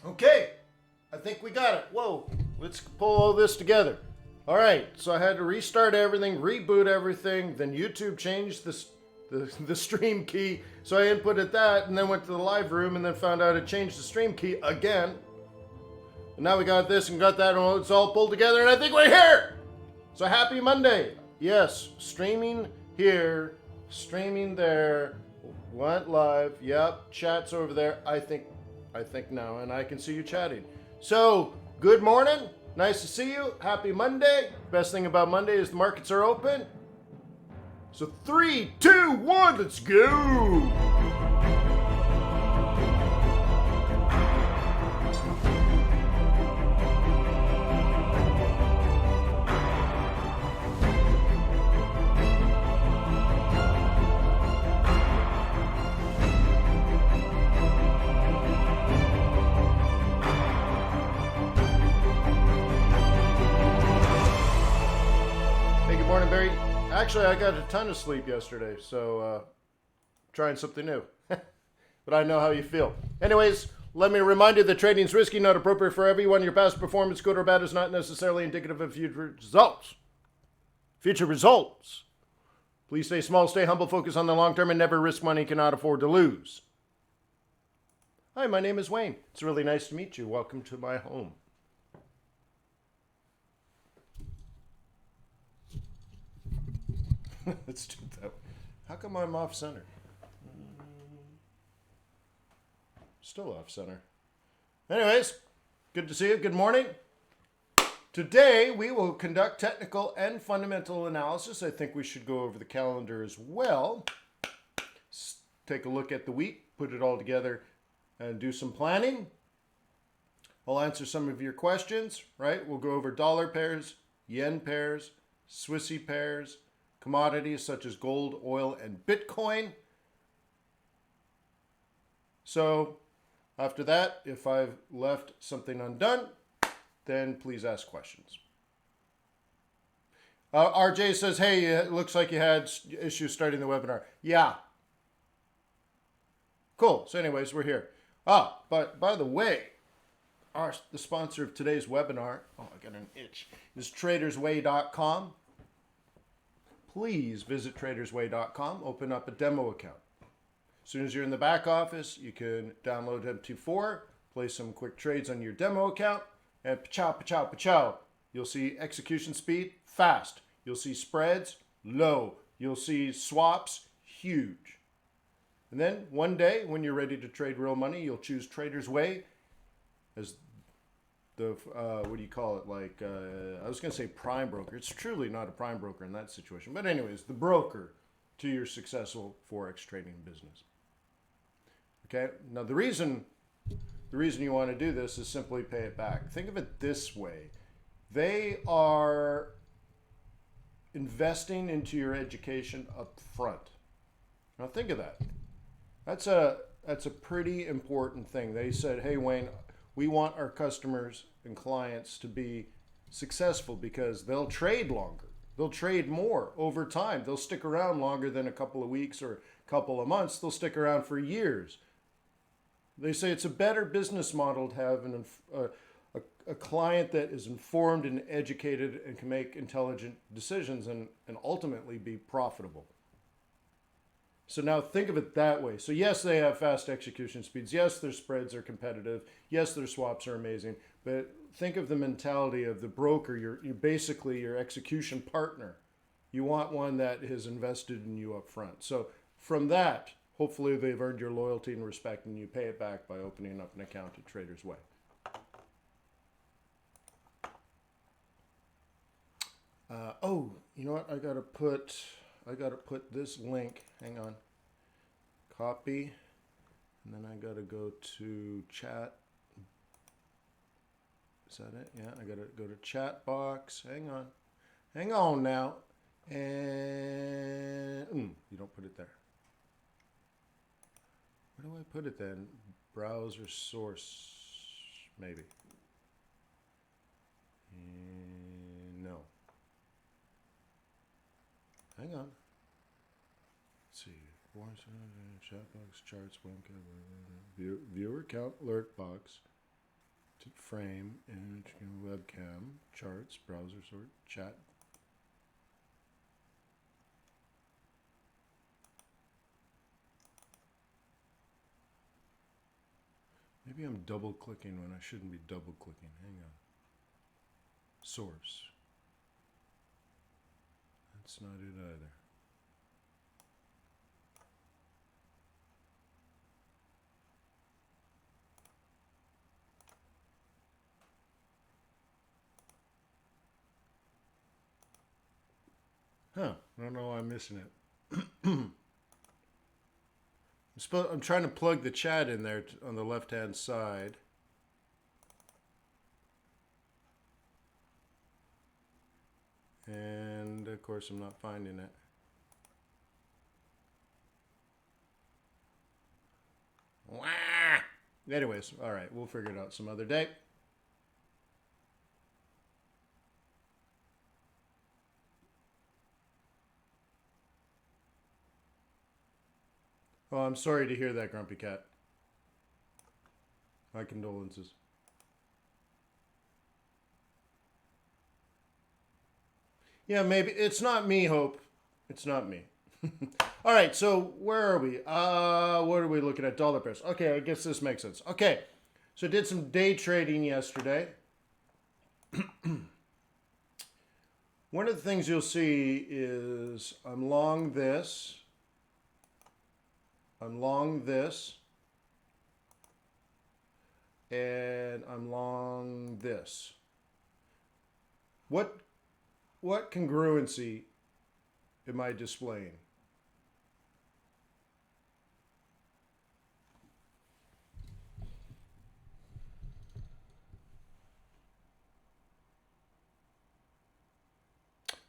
Okay, I think we got it. Whoa, let's pull all this together. All right, so I had to restart everything, reboot everything, then YouTube changed the stream key, so I inputted that and then went to the live room and then found out it changed the stream key again. And now we got this and got that, and it's all pulled together, and I think we're here! So happy Monday. Yes, streaming here, streaming there, went live, yep, chat's over there, I think now, and I can see you chatting. So, good morning, nice to see you, happy Monday. Best thing about Monday is the markets are open. So 3, 2, 1, let's go! Actually, I got a ton of sleep yesterday, so trying something new. But I know how you feel. Anyways, let me remind you that trading is risky, not appropriate for everyone. Your past performance, good or bad, is not necessarily indicative of future results. Please stay small, stay humble, focus on the long term, and never risk money you cannot afford to lose. Hi, my name is Wayne. It's really nice to meet you. Welcome to my home. Let's do that. How come I'm off center? Still off center. Anyways, good to see you. Good morning. Today we will conduct technical and fundamental analysis. I think we should go over the calendar as well. Take a look at the week, put it all together, and do some planning. I'll answer some of your questions, right? We'll go over dollar pairs, yen pairs, Swissy pairs, commodities such as gold, oil, and Bitcoin. So after that, if I've left something undone, then please ask questions. RJ says, hey, it looks like you had issues starting the webinar. Yeah. Cool. So anyways, we're here. But by the way, the sponsor of today's webinar, I got an itch, is tradersway.com. Please visit tradersway.com, open up a demo account. As soon as you're in the back office, you can download M24, place some quick trades on your demo account, and pa-chow, pa-chow, pa-chow. You'll see execution speed, fast. You'll see spreads, low. You'll see swaps, huge. And then one day, when you're ready to trade real money, you'll choose Traders Way as the, what do you call it? Like, I was going to say prime broker. It's truly not a prime broker in that situation. But anyways, the broker to your successful Forex trading business. Okay. Now, the reason you want to do this is simply pay it back. Think of it this way. They are investing into your education up front. Now, think of that. That's a pretty important thing. They said, hey, Wayne, we want our customers and clients to be successful because they'll trade longer. They'll trade more over time. They'll stick around longer than a couple of weeks or a couple of months. They'll stick around for years. They say it's a better business model to have a client that is informed and educated and can make intelligent decisions and ultimately be profitable. So now think of it that way. So yes, they have fast execution speeds. Yes, their spreads are competitive. Yes, their swaps are amazing. But think of the mentality of the broker. You're basically your execution partner. You want one that has invested in you up front. So from that, hopefully they've earned your loyalty and respect, and you pay it back by opening up an account at Traders Way. Oh, you know what? I gotta put this link. Hang on. Copy, and then I gotta go to chat. Is that it? Yeah, I gotta go to chat box. Hang on now, and you don't put it there. Where do I put it then? Browser source, maybe. No. Hang on. Let's see. Chat box, charts, viewer count, alert box. Frame, image, webcam, charts, browser sort, chat. Maybe I'm double clicking when I shouldn't be double clicking. Hang on. Source. That's not it either. Huh, I don't know why I'm missing it. I'm trying to plug the chat in there on the left-hand side. And, of course, I'm not finding it. Wah! Anyways, all right, we'll figure it out some other day. Oh, I'm sorry to hear that, Grumpy Cat. My condolences. Yeah, maybe. It's not me, Hope. It's not me. All right, so where are we? What are we looking at? Dollar pairs. Okay, I guess this makes sense. Okay, so I did some day trading yesterday. One of the things you'll see is I'm long this. I'm long this. And I'm long this. What congruency am I displaying?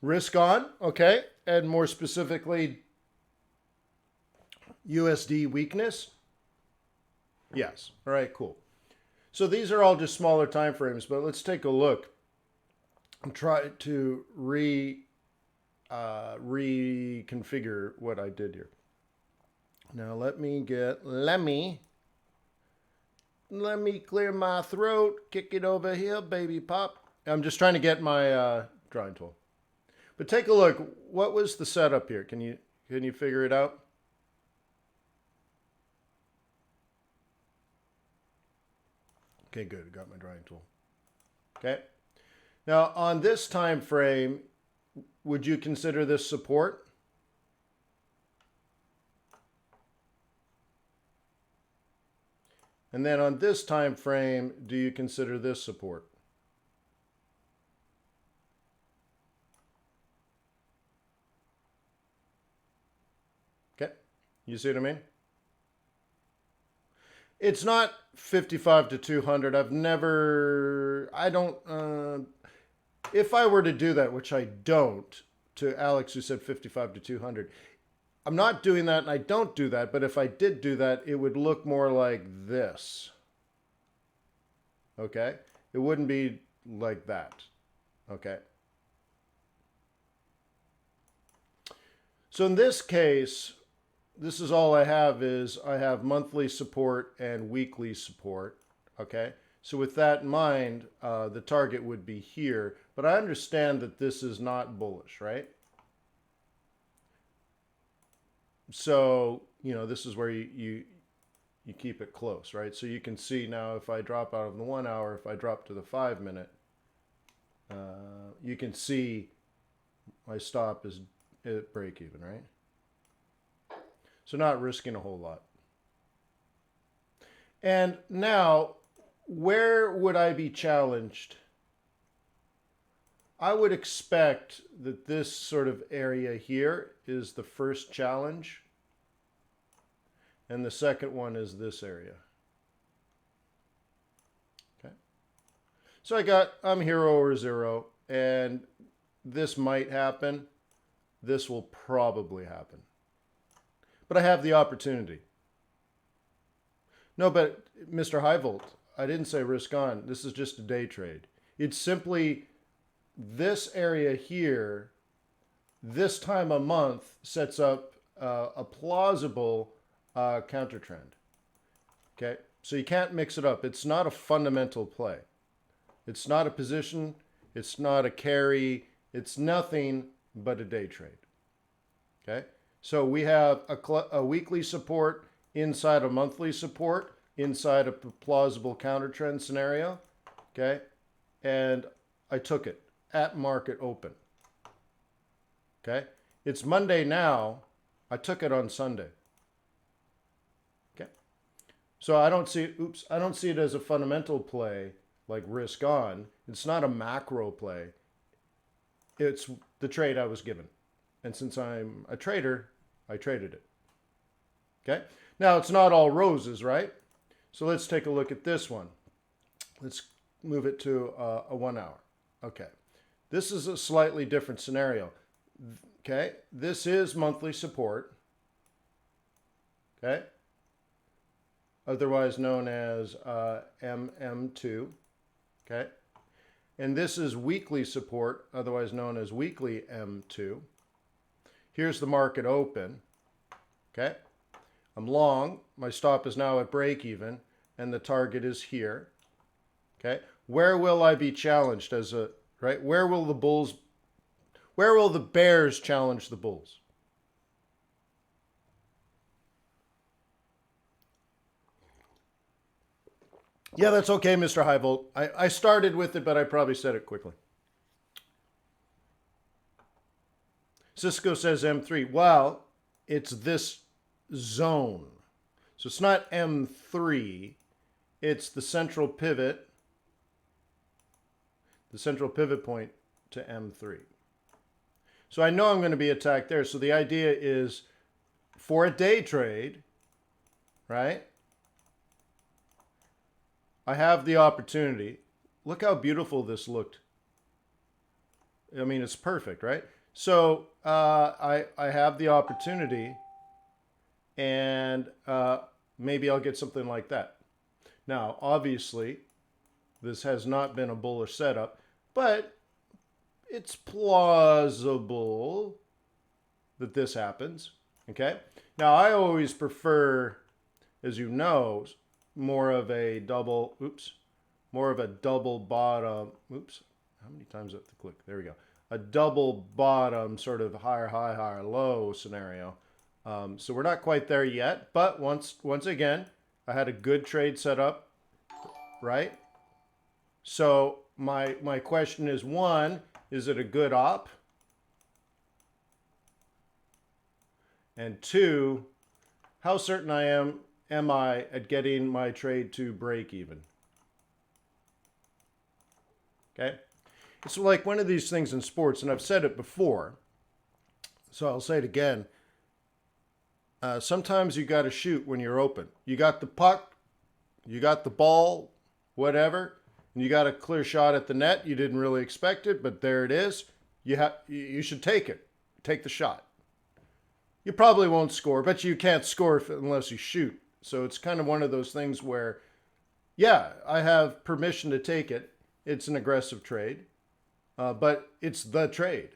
Risk on, okay, and more specifically, USD weakness. Yes, all right, cool. So these are all just smaller time frames, but let's take a look and try to reconfigure what I did here. Now let me clear my throat, kick it over here, baby pop. I'm just trying to get my drawing tool. But take a look. What was the setup here? Can you figure it out? Okay, good. I got my drawing tool. Okay. Now on this time frame, would you consider this support? And then on this time frame, do you consider this support? Okay. You see what I mean? It's not 55 to 200. If I were to do that, which I don't, to Alex who said 55 to 200, I'm not doing that and I don't do that, but if I did do that, it would look more like this. Okay? It wouldn't be like that. Okay? So in this case, this is all I have is I have monthly support and weekly support. Okay? So with that in mind, the target would be here, but I understand that this is not bullish, right? So, you know, this is where you keep it close, right? So you can see now if I drop out of the 1 hour, if I drop to the 5 minute, you can see my stop is at break even, right? So not risking a whole lot. And now, where would I be challenged? I would expect that this sort of area here is the first challenge. And the second one is this area. Okay. So I'm hero or zero, and this might happen. This will probably happen. But I have the opportunity. No, but Mr. Highvolt, I didn't say risk on. This is just a day trade. It's simply this area here, this time a month, sets up a plausible counter trend. Okay, So you can't mix it up. It's not a fundamental play. It's not a position. It's not a carry. It's nothing but a day trade. Okay? So we have a weekly support inside a monthly support, inside a plausible counter trend scenario. Okay? And I took it at market open. Okay? It's Monday now. I took it on Sunday. Okay? So I don't see it as a fundamental play like risk on. It's not a macro play. It's the trade I was given. And since I'm a trader, I traded it. Okay? Now, it's not all roses, right? So let's take a look at this one. Let's move it to a 1 hour. Okay. This is a slightly different scenario. Okay? This is monthly support. Okay? Otherwise known as MM2. Okay? And this is weekly support, otherwise known as weekly M2. Here's the market open. Okay? I'm long. My stop is now at break even, and the target is here. Okay? Where will I be challenged as a, right? Where will the bears challenge the bulls? Yeah, that's okay, Mr. Highvolt. I started with it, but I probably said it quickly. Cisco says M3. Well, it's this zone. So it's not M3. It's the central pivot point to M3. So I know I'm going to be attacked there. So the idea is for a day trade, right? I have the opportunity. Look how beautiful this looked. I mean, it's perfect, right? So I have the opportunity, and maybe I'll get something like that. Now, obviously, this has not been a bullish setup, but it's plausible that this happens. Okay? Now, I always prefer, as you know, more of a double bottom. Oops. How many times do I have to click? There we go. A double bottom sort of higher high, higher low scenario. So we're not quite there yet, but once again, I had a good trade set up, right? So my question is, one, is it a good op? And two, how certain am I at getting my trade to break even? Okay? It's like one of these things in sports, and I've said it before, so I'll say it again. Sometimes you got to shoot when you're open. You got the puck, you got the ball, whatever, and you got a clear shot at the net. You didn't really expect it, but there it is. You should take it. Take the shot. You probably won't score, but you can't score unless you shoot. So it's kind of one of those things where, yeah, I have permission to take it. It's an aggressive trade, but it's the trade.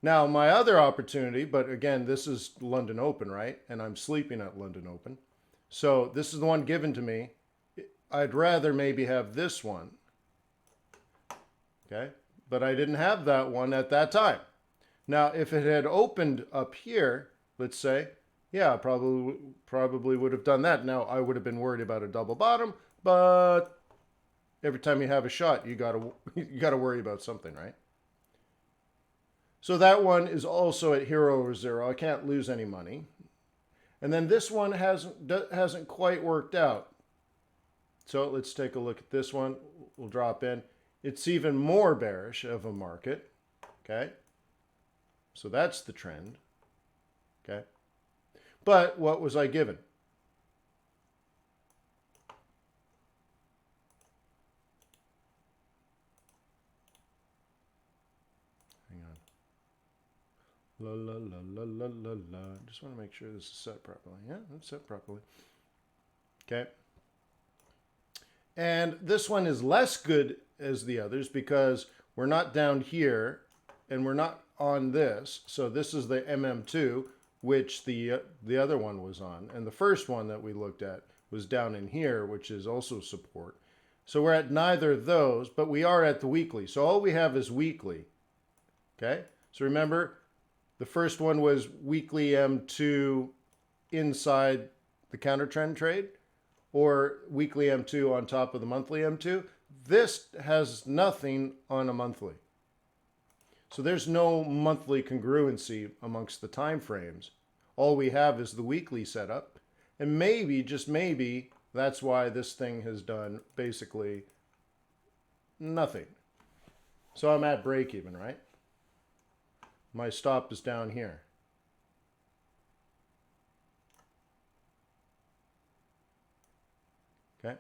Now, my other opportunity, but again, this is London Open, right? And I'm sleeping at London Open. So this is the one given to me. I'd rather maybe have this one. Okay? But I didn't have that one at that time. Now, if it had opened up here, let's say, yeah, probably would have done that. Now, I would have been worried about a double bottom, but every time you have a shot, you gotta worry about something, right? So that one is also at hero or zero. I can't lose any money. And then this one hasn't quite worked out. So let's take a look at this one. We'll drop in. It's even more bearish of a market. Okay. So that's the trend. Okay. But what was I given? La la la la la la la. Just want to make sure this is set properly. Yeah, it's set properly. Okay. And this one is less good as the others because we're not down here and we're not on this. So this is the MM2, which the other one was on. And the first one that we looked at was down in here, which is also support. So we're at neither of those, but we are at the weekly. So all we have is weekly. Okay? So remember, the first one was weekly M2 inside the counter trend trade, or weekly M2 on top of the monthly M2. This has nothing on a monthly. So there's no monthly congruency amongst the time frames. All we have is the weekly setup. And maybe, just maybe, that's why this thing has done basically nothing. So I'm at break even, right? My stop is down here. Okay.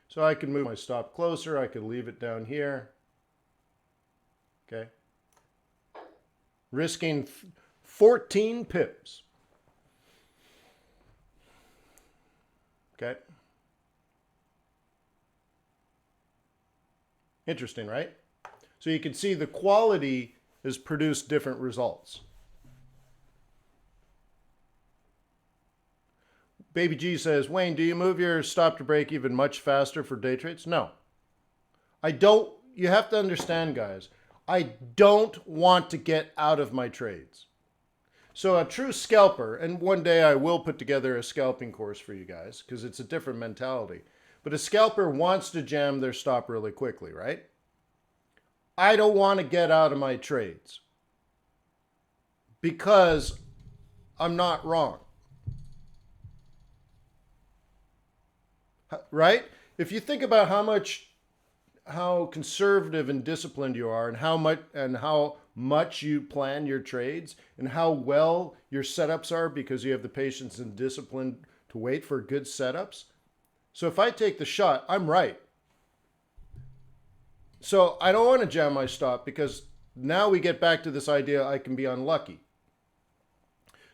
So I can move my stop closer. I could leave it down here. Okay. Risking 14 pips. Okay. Interesting, right? So you can see the quality has produced different results. Baby G says, Wayne, do you move your stop to break even much faster for day trades? No. I don't. You have to understand, guys, I don't want to get out of my trades. So a true scalper, and one day I will put together a scalping course for you guys because it's a different mentality. But a scalper wants to jam their stop really quickly, right? I don't want to get out of my trades because I'm not wrong. Right? If you think about how conservative and disciplined you are, and how much you plan your trades, and how well your setups are because you have the patience and discipline to wait for good setups. So if I take the shot, I'm right. So I don't want to jam my stop because now we get back to this idea I can be unlucky.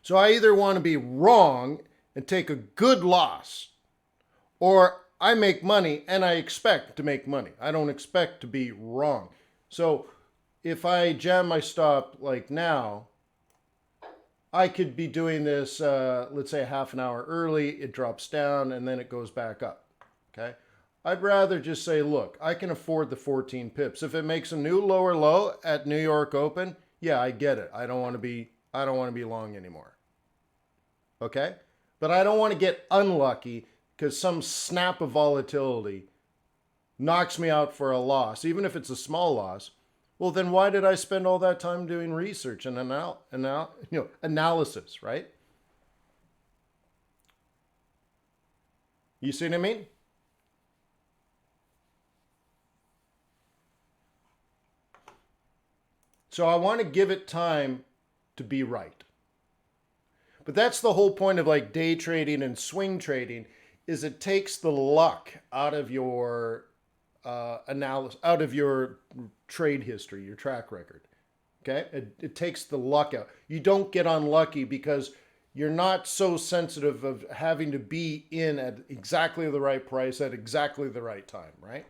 So I either want to be wrong and take a good loss, or I make money and I expect to make money. I don't expect to be wrong. So if I jam my stop like now, I could be doing this, let's say half an hour early, it drops down and then it goes back up, okay? I'd rather just say, look, I can afford the 14 pips. If it makes a new lower low at New York Open, yeah, I get it. I don't want to be long anymore, okay? But I don't want to get unlucky because some snap of volatility knocks me out for a loss, even if it's a small loss. Well, then why did I spend all that time doing research and analysis, right? You see what I mean? So I want to give it time to be right. But that's the whole point of like day trading and swing trading, is it takes the luck out of your analysis, out of your trade history, your track record. Okay? It takes the luck out. You don't get unlucky because you're not so sensitive of having to be in at exactly the right price at exactly the right time, right?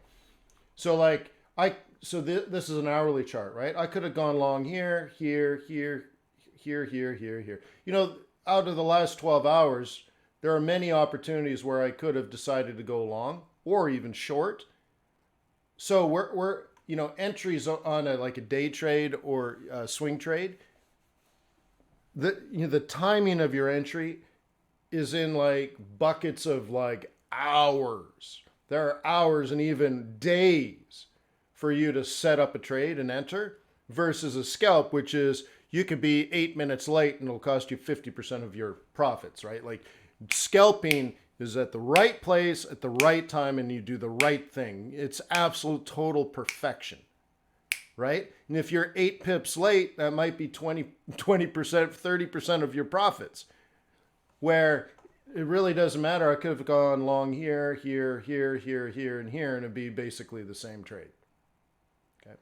So like this is an hourly chart, right? I could have gone long here, here, here, here, here, here, here. You know, out of the last 12 hours, there are many opportunities where I could have decided to go long or even short. So we're entries on like a day trade or a swing trade. The timing of your entry is in like buckets of like hours. There are hours and even days for you to set up a trade and enter, versus a scalp, which is you could be 8 minutes late and it'll cost you 50% of your profits, right? Like scalping is at the right place at the right time and you do the right thing. It's absolute total perfection, right? And if you're 8 pips late, that might be 20%, 30% of your profits, where it really doesn't matter. I could have gone long here, here, here, here, here, and here, and it'd be basically the same trade. Okay.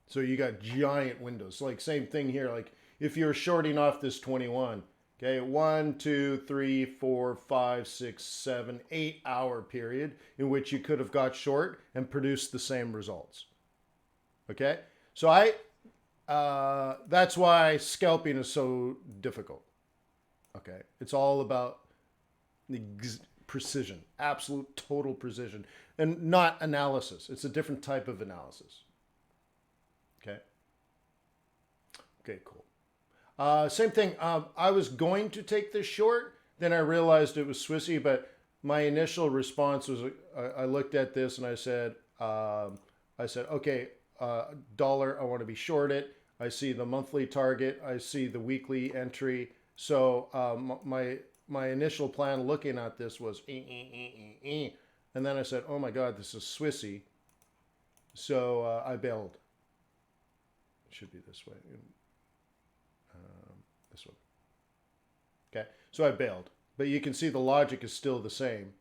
So you got giant windows. Like same thing here. Like if you're shorting off this 21, okay, 1, 2, 3, 4, 5, 6, 7, 8 hour period in which you could have got short and produced the same results. Okay, so that's why scalping is so difficult. Okay, it's all about Precision, absolute total precision, and not analysis. It's a different type of analysis. Okay. Okay, cool. Same thing. I was going to take this short, then I realized it was Swissy, but my initial response was I looked at this and I said, okay, dollar, I want to be short it. I see the monthly target. I see the weekly entry. So my initial plan looking at this was, and then I said, oh my God, this is Swissy. So I bailed. It should be this way. This one. Okay, so I bailed. But you can see the logic is still the same.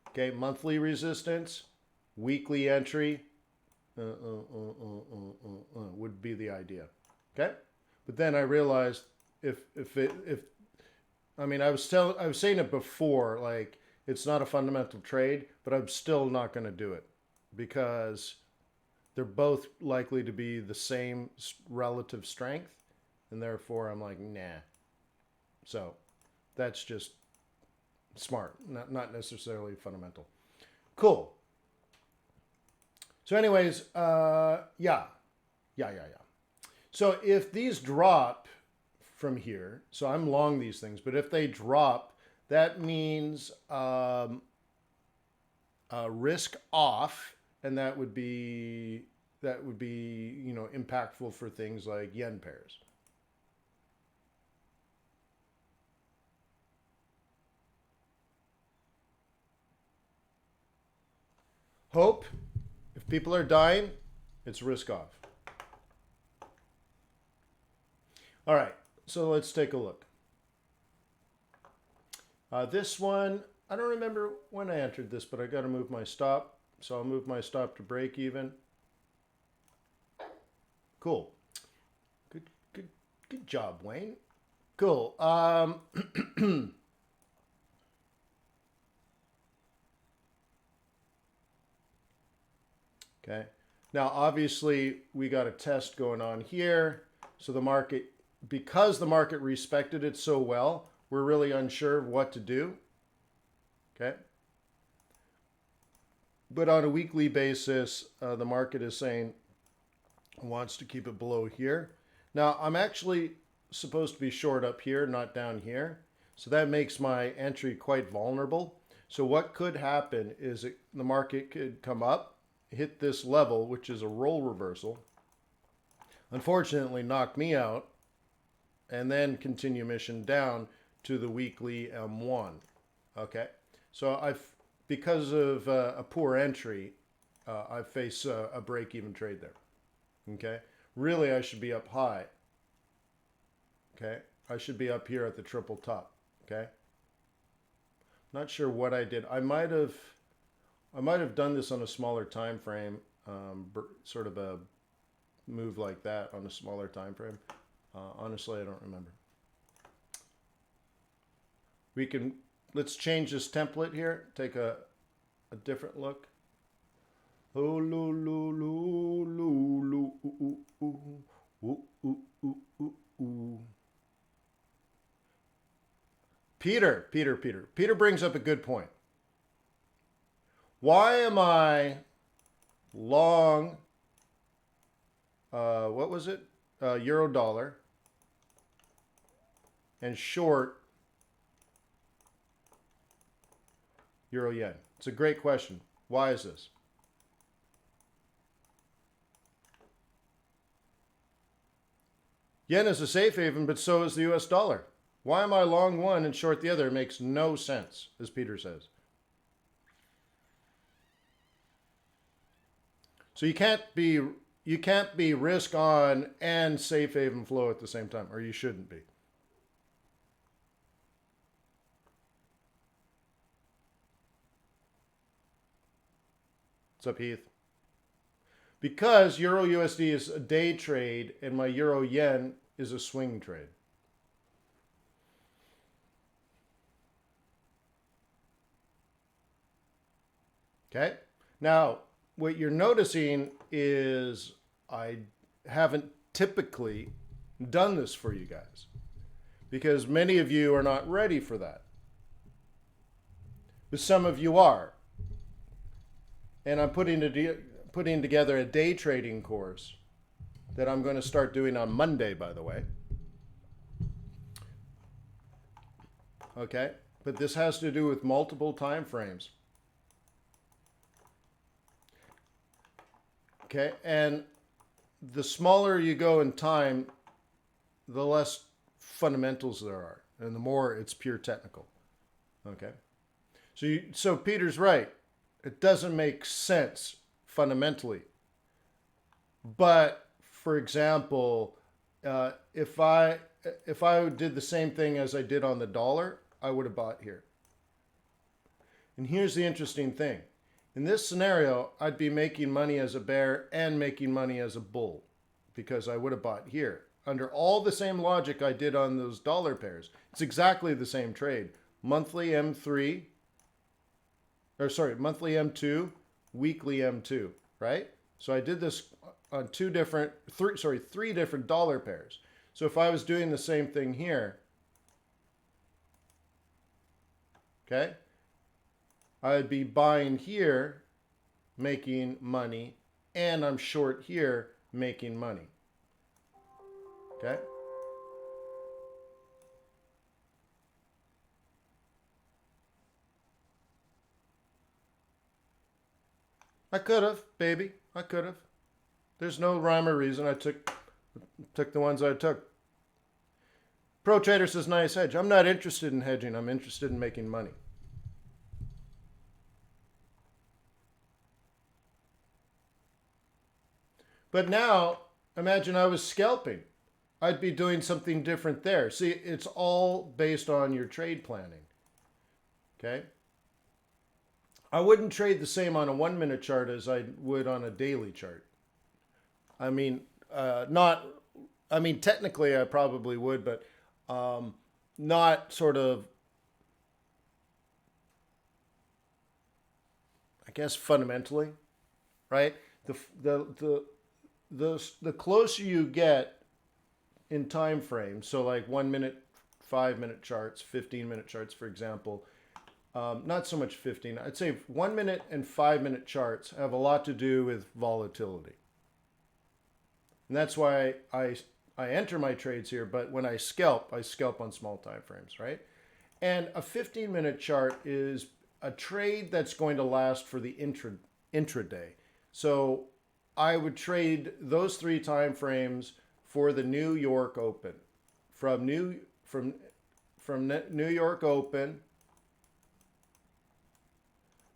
Okay, monthly resistance, weekly entry would be the idea. Okay, but then I realized if I mean I was saying it before, like it's not a fundamental trade, but I'm still not going to do it because they're both likely to be the same relative strength, and therefore I'm like, nah. So that's just smart, not necessarily fundamental. Cool. So anyways, yeah. So if these drop from here, so I'm long these things, but if they drop, that means risk off, and that would be impactful for things like yen pairs. Hope, if people are dying, it's risk off. All right, so let's take a look. This one, I don't remember when I entered this, but I got to move my stop. So I'll move my stop to break even. Cool. Good job, Wayne. Cool. Okay. Now, obviously, we got a test going on here. So the market, because the market respected it so well, we're really unsure of what to do. Okay. But on a weekly basis, the market is saying it wants to keep it below here. Now, I'm actually supposed to be short up here, not down here. So that makes my entry quite vulnerable. So what could happen is the market could come up, hit this level, which is a roll reversal, unfortunately knock me out, and then continue mission down to the weekly M1. Okay, so because of a poor entry, I face a break-even trade there. Okay, really I should be up high. Okay, I should be up here at the triple top. Okay, not sure what I did. I might have done this on a smaller time frame, sort of a move like that on a smaller time frame. Honestly, I don't remember. Let's change this template here. Take a different look. Oh, loo, loo, loo, loo, loo, ooh, ooh, ooh, ooh, ooh, ooh, ooh. Peter brings up a good point. Why am I long, what was it? Euro dollar, and short euro yen? It's a great question. Why is this? Yen is a safe haven, but so is the US dollar. Why am I long one and short the other? It makes no sense, as Peter says. So you can't be risk on and safe haven flow at the same time, or you shouldn't be. What's up, Heath? Because Euro USD is a day trade and my Euro Yen is a swing trade. Okay. Now, what you're noticing is I haven't typically done this for you guys because many of you are not ready for that. but some of you are. And I'm putting together a day trading course that I'm going to start doing on Monday, by the way. Okay, but this has to do with multiple time frames. Okay, and the smaller you go in time, the less fundamentals there are, and the more it's pure technical. Okay, so Peter's right. It doesn't make sense fundamentally. But for example, if I did the same thing as I did on the dollar, I would have bought here. And here's the interesting thing. In this scenario, I'd be making money as a bear and making money as a bull because I would have bought here. Under all the same logic I did on those dollar pairs. It's exactly the same trade. Monthly M3, monthly M2, weekly M2, right? So I did this on three different dollar pairs. So if I was doing the same thing here, okay, I'd be buying here, making money, and I'm short here, making money. Okay? I could have, baby. I could have. There's no rhyme or reason. I took the ones I took. Pro Trader says nice hedge. I'm not interested in hedging. I'm interested in making money. But now, imagine I was scalping. I'd be doing something different there. See, it's all based on your trade planning. Okay? I wouldn't trade the same on a 1 minute chart as I would on a daily chart. I mean, technically I probably would, but not sort of, I guess, fundamentally, right? The closer you get in time frames, so like 1 minute, 5 minute charts, 15-minute charts, for example, not so much 15. I'd say 1 minute and 5 minute charts have a lot to do with volatility. And that's why I enter my trades here, but when I scalp on small time frames, right? And a 15-minute chart is a trade that's going to last for the intraday. So I would trade those 3 time frames for the New York Open. From New York Open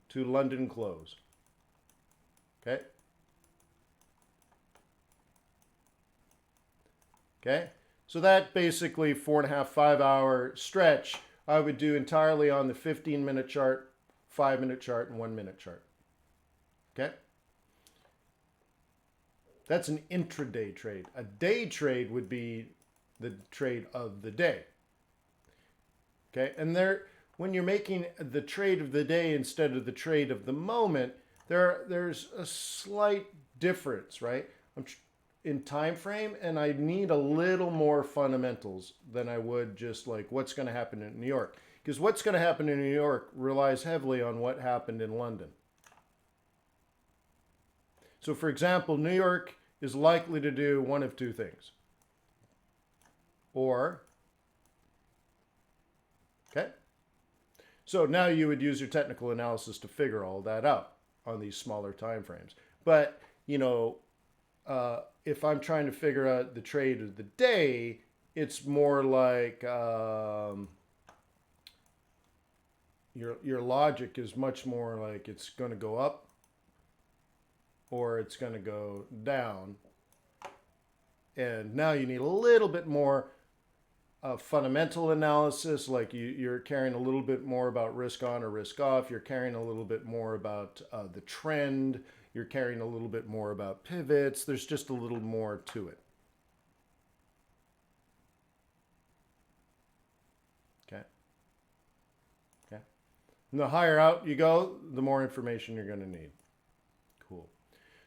to London close. Okay? Okay? So that basically 4.5, 5 hour stretch I would do entirely on the 15-minute chart, 5-minute chart, and 1 minute chart. Okay? That's an intraday trade. A day trade would be the trade of the day. Okay? And when you're making the trade of the day instead of the trade of the moment, there's a slight difference, right? In time frame, and I need a little more fundamentals than I would just like what's going to happen in New York. Because what's going to happen in New York relies heavily on what happened in London. So for example, New York is likely to do one of 2 things. Okay? So now you would use your technical analysis to figure all that out on these smaller time frames. But, if I'm trying to figure out the trade of the day, it's more like your logic is much more like it's going to go up or it's going to go down. And now you need a little bit more fundamental analysis, like you're caring a little bit more about risk on or risk off. You're caring a little bit more about the trend. You're caring a little bit more about pivots. There's just a little more to it. Okay. Okay. And the higher out you go, the more information you're going to need. Cool.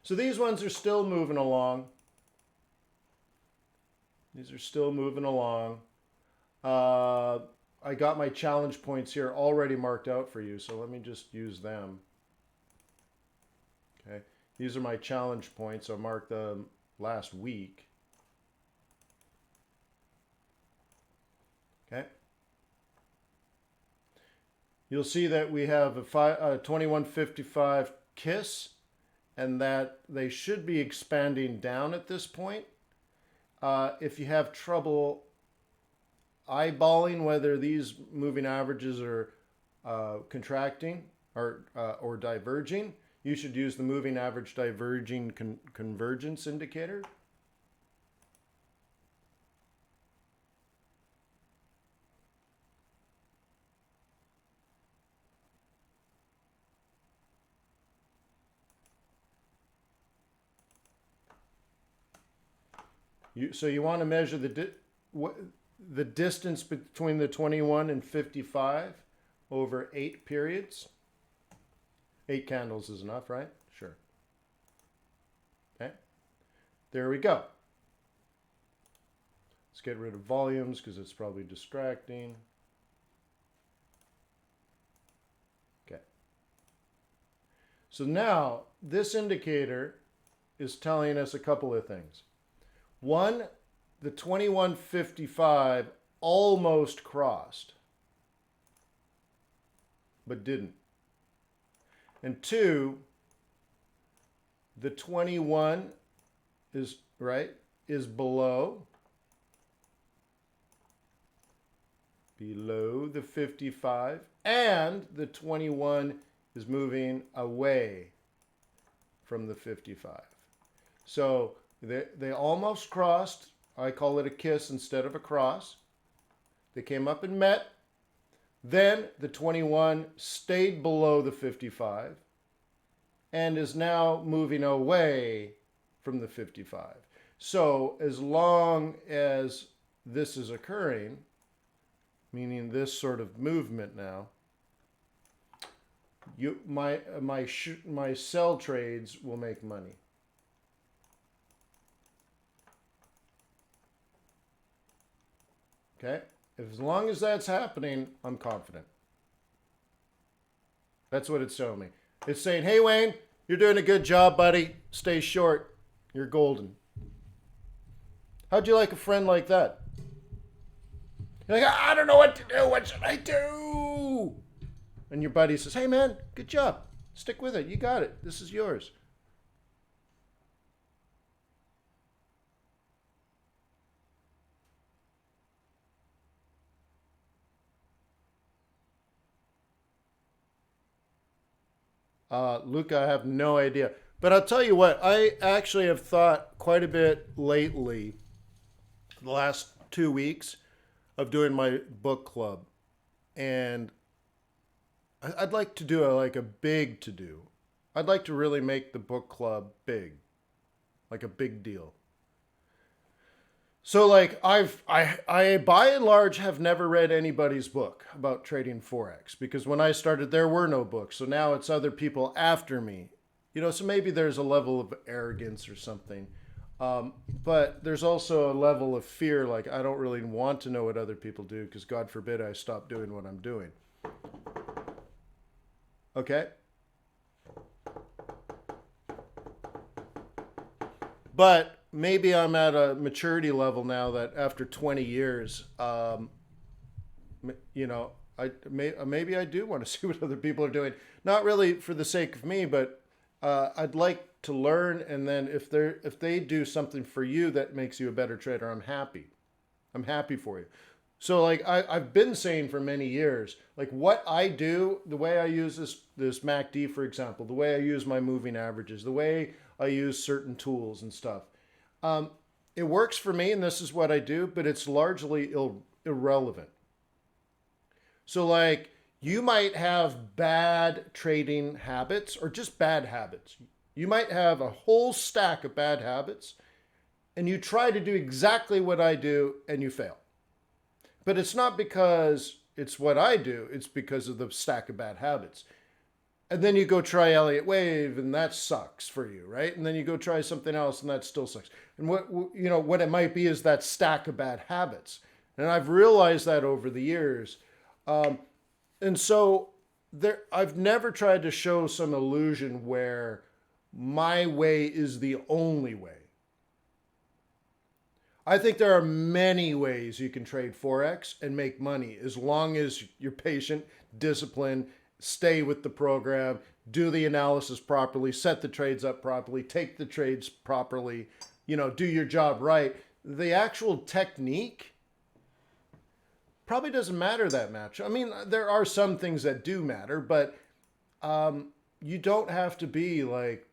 So these ones are still moving along. These are still moving along. I got my challenge points here already marked out for you, so let me just use them. Okay, these are my challenge points. I marked them last week. Okay. You'll see that we have a 2155 KISS, and that they should be expanding down at this point. If you have trouble eyeballing whether these moving averages are contracting or diverging, you should use the moving average diverging convergence indicator. So you want to measure the distance between the 21 and 55 over 8 periods. 8 candles is enough, right? Sure. Okay. There we go. Let's get rid of volumes because it's probably distracting. Okay. So now this indicator is telling us a couple of things. One, the 2155 almost crossed, but didn't. And two, the 21 is below the 55, and the 21 is moving away from the 55. So they almost crossed. I call it a kiss instead of a cross. They came up and met. Then the 21 stayed below the 55 and is now moving away from the 55. So as long as this is occurring, meaning this sort of movement now, my sell trades will make money. Okay? As long as that's happening, I'm confident. That's what it's showing me. It's saying, hey, Wayne, you're doing a good job, buddy. Stay short. You're golden. How'd you like a friend like that? You're like, I don't know what to do. What should I do? And your buddy says, hey, man, good job. Stick with it. You got it. This is yours. Luca, I have no idea. But I'll tell you what, I actually have thought quite a bit lately, the last 2 weeks, of doing my book club. And I'd like to do a big to-do. I'd like to really make the book club big, like a big deal. So like I by and large have never read anybody's book about trading Forex, because when I started there were no books. So now it's other people after me. You know, so maybe there's a level of arrogance or something. But there's also a level of fear, like I don't really want to know what other people do because God forbid I stop doing what I'm doing. Okay? But maybe I'm at a maturity level now that after 20 years, you know, maybe I do want to see what other people are doing. Not really for the sake of me, but I'd like to learn. And then if they do something for you that makes you a better trader, I'm happy. I'm happy for you. So like I've been saying for many years, like what I do, the way I use this MACD, for example, the way I use my moving averages, the way I use certain tools and stuff. It works for me, and this is what I do, but it's largely irrelevant. So like you might have bad trading habits or just bad habits. You might have a whole stack of bad habits, and you try to do exactly what I do, and you fail. But it's not because it's what I do, it's because of the stack of bad habits. And then you go try Elliott Wave, and that sucks for you, right? And then you go try something else, and that still sucks. And what it might be is that stack of bad habits. And I've realized that over the years. And so there, I've never tried to show some illusion where my way is the only way. I think there are many ways you can trade Forex and make money as long as you're patient, disciplined, stay with the program, do the analysis properly, set the trades up properly, take the trades properly, do your job right. The actual technique probably doesn't matter that much. I mean, there are some things that do matter, but you don't have to be like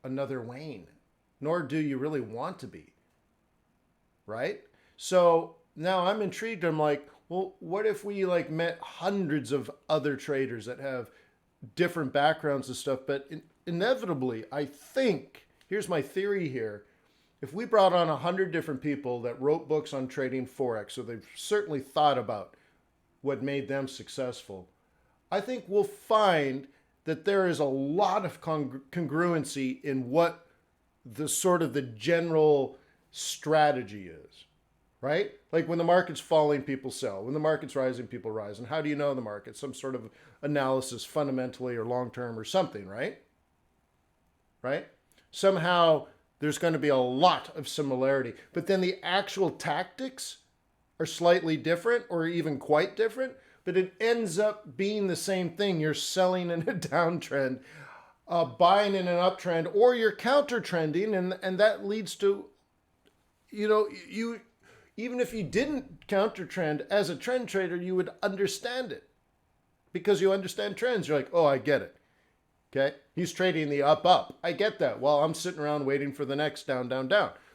another Wayne, nor do you really want to be, right? So now I'm intrigued. I'm like, well, what if we like met hundreds of other traders that have different backgrounds and stuff, but inevitably, I think, here's my theory here. If we brought on 100 different people that wrote books on trading Forex, so they've certainly thought about what made them successful, I think we'll find that there is a lot of congruency in what the sort of the general strategy is, right? Like when the market's falling, people sell. When the market's rising, people rise. And how do you know the market? Some sort of analysis fundamentally or long-term or something, right? Right? Somehow there's going to be a lot of similarity, but then the actual tactics are slightly different or even quite different, but it ends up being the same thing. You're selling in a downtrend, buying in an uptrend, or you're counter trending, and that leads to, you even if you didn't counter trend as a trend trader, you would understand it because you understand trends. You're like, oh, I get it. Okay, he's trading the up. I get that. Well, I'm sitting around waiting for the next down.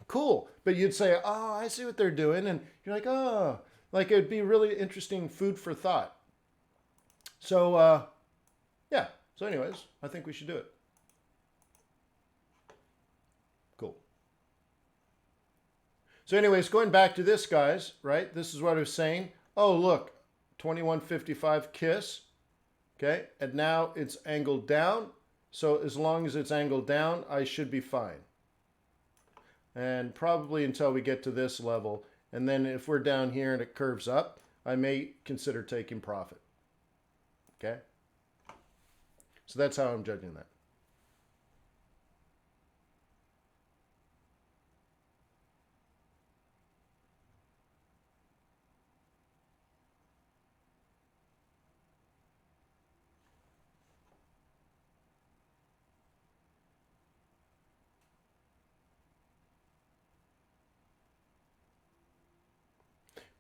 Cool. But you'd say, oh, I see what they're doing. And you're like, oh, like it'd be really interesting food for thought. So, yeah. So anyways, I think we should do it. Cool. So anyways, going back to this, guys, right? This is what I was saying. Oh, look, 2155 kiss. Okay, and now it's angled down. So as long as it's angled down, I should be fine. And probably until we get to this level. And then if we're down here and it curves up, I may consider taking profit. Okay? So that's how I'm judging that.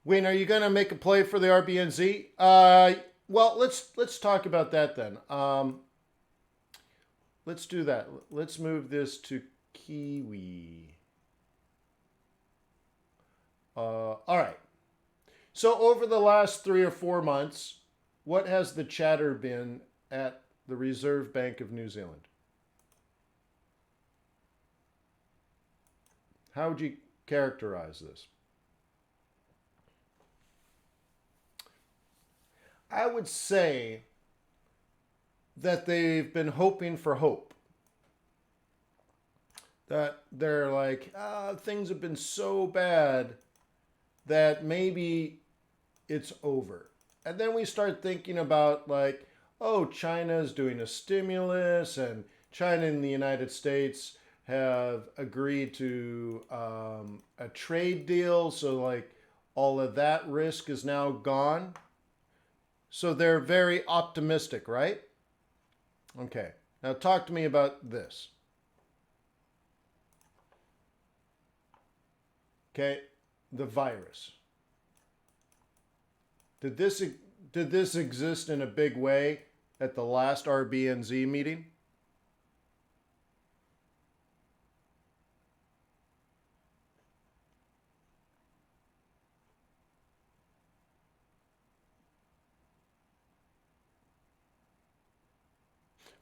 Wayne, are you going to make a play for the RBNZ? Well, let's talk about that then. Let's do that. Let's move this to Kiwi. All right. So over the last 3 or 4 months, what has the chatter been at the Reserve Bank of New Zealand? How would you characterize this? I would say that they've been hoping for hope. That they're like, things have been so bad that maybe it's over. And then we start thinking about like, oh, China's doing a stimulus and China and the United States have agreed to a trade deal. So like all of that risk is now gone. So they're very optimistic, right? Okay, now talk to me about this. Okay, the virus. Did this exist in a big way at the last RBNZ meeting?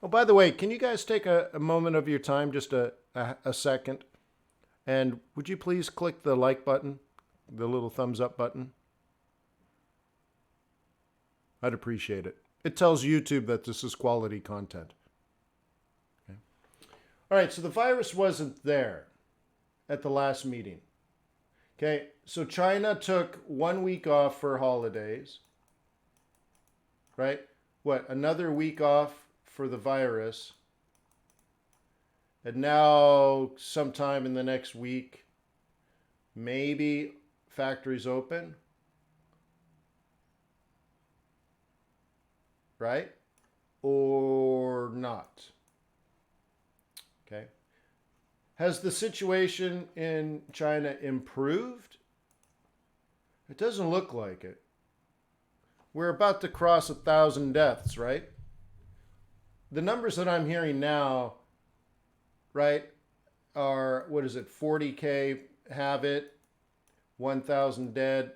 Oh, by the way, can you guys take a moment of your time, just a second? And would you please click the like button, the little thumbs up button? I'd appreciate it. It tells YouTube that this is quality content. Okay. All right, so the virus wasn't there at the last meeting. Okay, so China took 1 week off for holidays. right? What, another week off for the virus. And now, sometime in the next week, maybe factories open, right? Or not. Okay. Has the situation in China improved? It doesn't look like it. We're about to cross 1,000 deaths, right? The numbers that I'm hearing now, right, are, what is it, 40K have it, 1,000 dead.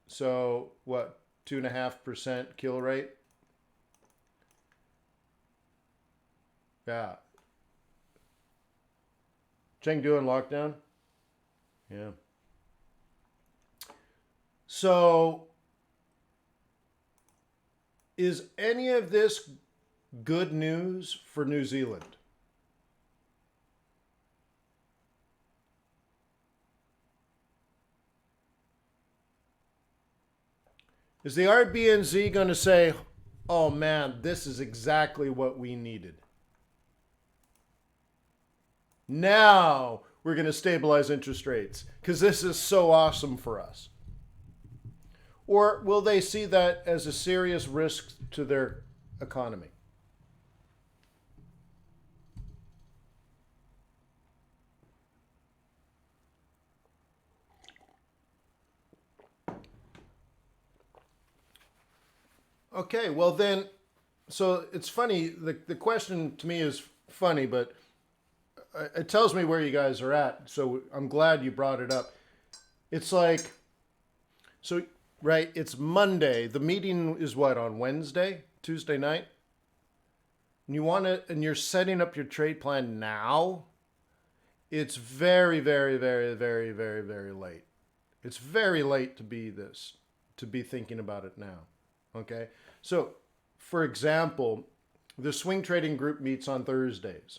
So, what, 2.5% kill rate? Yeah. Chengdu in lockdown? Yeah. So, is any of this good news for New Zealand? Is the RBNZ going to say, oh man, this is exactly what we needed? Now we're going to stabilize interest rates because this is so awesome for us. Or will they see that as a serious risk to their economy? Okay, well then, so it's funny, the question to me is funny, but it tells me where you guys are at, so I'm glad you brought it up. It's like, so, right, it's Monday. The meeting is what, on Wednesday, Tuesday night? And you want to, and you're setting up your trade plan now? It's very, very, very, very, very, very late. It's very late to be thinking about it now. Okay? So, for example, the swing trading group meets on Thursdays.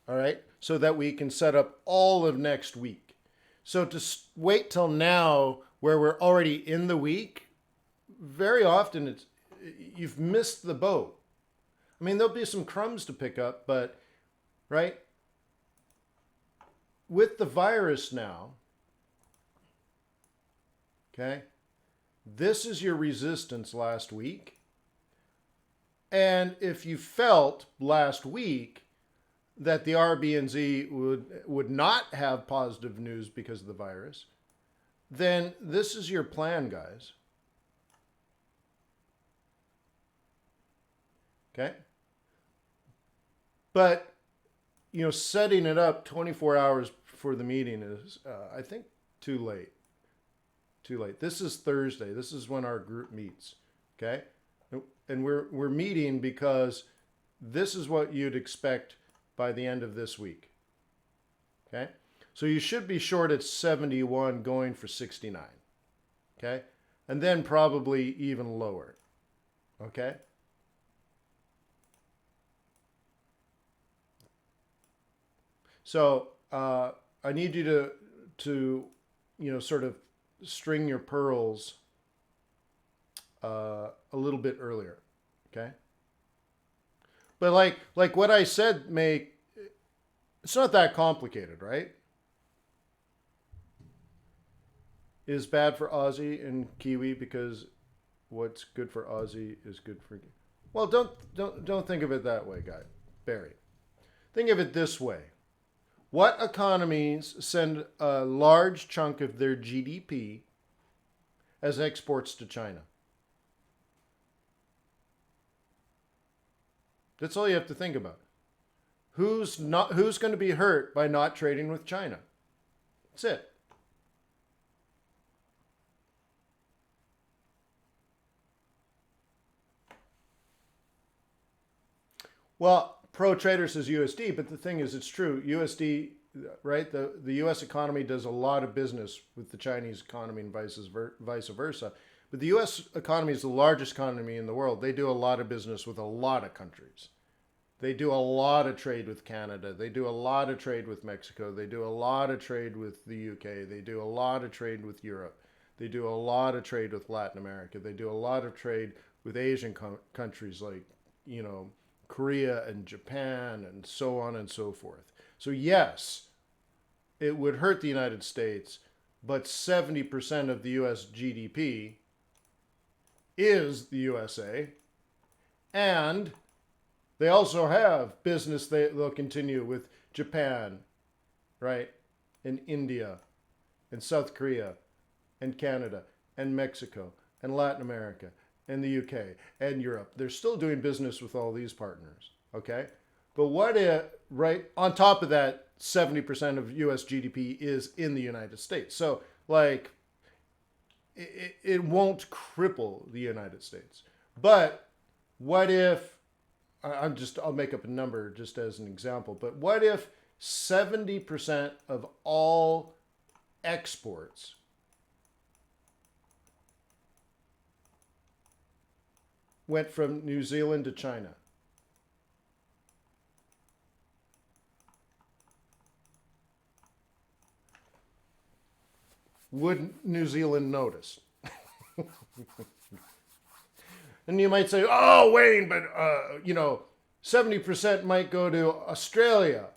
All right? So that we can set up all of next week. So to wait till now, where we're already in the week, very often you've missed the boat. I mean, there'll be some crumbs to pick up, but, right? With the virus now, okay, this is your resistance last week. And if you felt last week that the RBNZ would not have positive news because of the virus, then this is your plan, guys. Okay? But, you know, setting it up 24 hours before the meeting is, I think, too late. Too late. This is Thursday. This is when our group meets. Okay? And we're meeting because this is what you'd expect by the end of this week. Okay? So you should be short at 71 going for 69. Okay? And then probably even lower. Okay? So I need you to you know, sort of string your pearls a little bit earlier. Okay? But like what I said, it's not that complicated, right? Is bad for Aussie and Kiwi because what's good for Aussie is good for. Well, don't think of it that way, guy Barry. Think of it this way: what economies send a large chunk of their GDP as exports to China? That's all you have to think about. Who's going to be hurt by not trading with China? That's it. Well, pro trader says USD, but the thing is, it's true. USD, right? The U.S. economy does a lot of business with the Chinese economy and vice versa. But the U.S. economy is the largest economy in the world. They do a lot of business with a lot of countries. They do a lot of trade with Canada. They do a lot of trade with Mexico. They do a lot of trade with the UK. They do a lot of trade with Europe. They do a lot of trade with Latin America. They do a lot of trade with Asian countries like, you know, Korea and Japan and so on and so forth. So yes, it would hurt the United States, but 70% of the US GDP is the USA. And they also have business they'll continue with Japan, right? And India and South Korea and Canada and Mexico and Latin America and the UK and Europe. They're still doing business with all these partners, okay? But what if, right, on top of that, 70% of US GDP is in the United States. So, like, it won't cripple the United States. But what if, I'll make up a number just as an example, but what if 70% of all exports went from New Zealand to China? Would New Zealand notice? And you might say, oh, Wayne, but, 70% might go to Australia.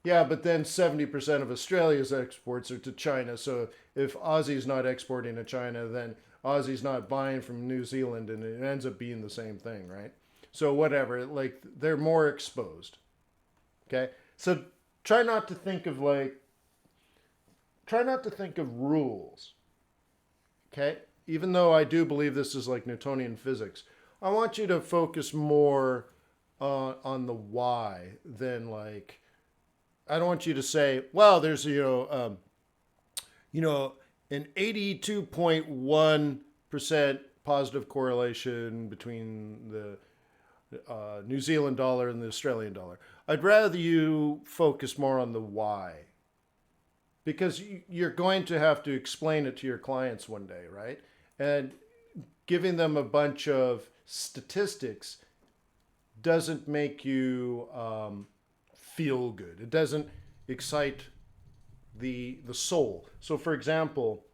Yeah, but then 70% of Australia's exports are to China. So if Aussie's not exporting to China, then Aussie's not buying from New Zealand, and it ends up being the same thing, right? So whatever, like, they're more exposed. Okay? So try not to think of rules. Okay? Even though I do believe this is like Newtonian physics, I want you to focus more on the why than like, I don't want you to say, well, there's, an 82.1% positive correlation between the New Zealand dollar and the Australian dollar. I'd rather you focus more on the why. Because you're going to have to explain it to your clients one day, right? And giving them a bunch of statistics doesn't make you feel good. It doesn't excite the soul. So, for example,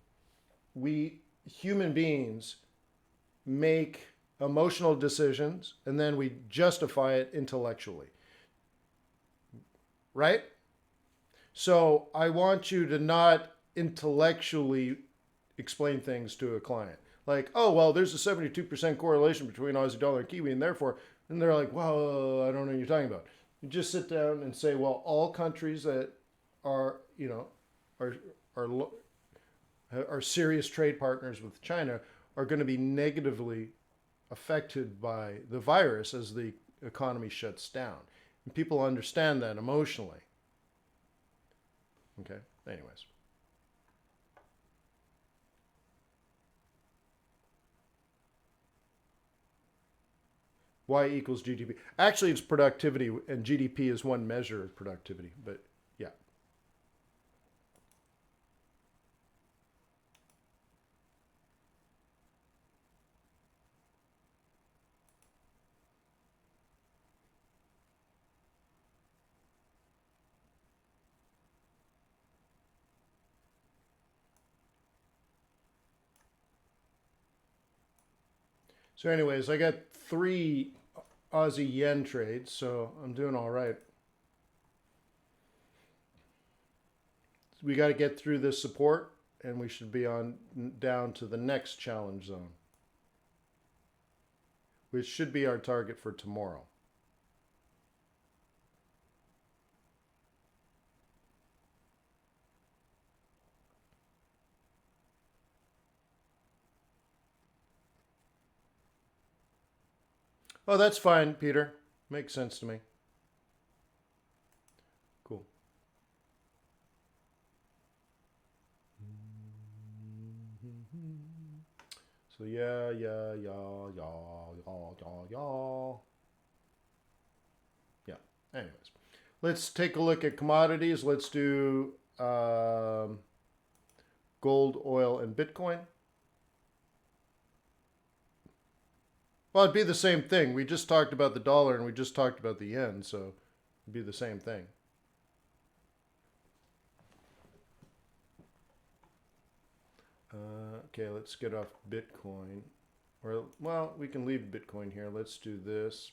we human beings make emotional decisions and then we justify it intellectually, right? So I want you to not intellectually explain things to a client. Like, oh, well, there's a 72% correlation between Aussie dollar and Kiwi, and therefore, and they're like, well, I don't know what you're talking about. You just sit down and say, well, all countries that are, are serious trade partners with China are going to be negatively affected by the virus as the economy shuts down. And people understand that emotionally. Okay, anyways. Y equals GDP. Actually, it's productivity, and GDP is one measure of productivity, but yeah. So anyways, I got 3 Aussie yen trades, so I'm doing all right. We got to get through this support, and we should be on down to the next challenge zone, which should be our target for tomorrow. Oh, that's fine, Peter. Makes sense to me. Cool. So yeah. Yeah. Anyways, let's take a look at commodities. Let's do gold, oil, and Bitcoin. Well, it'd be the same thing. We just talked about the dollar and we just talked about the yen, so it'd be the same thing. Okay, let's get off Bitcoin. Or, well, we can leave Bitcoin here. Let's do this.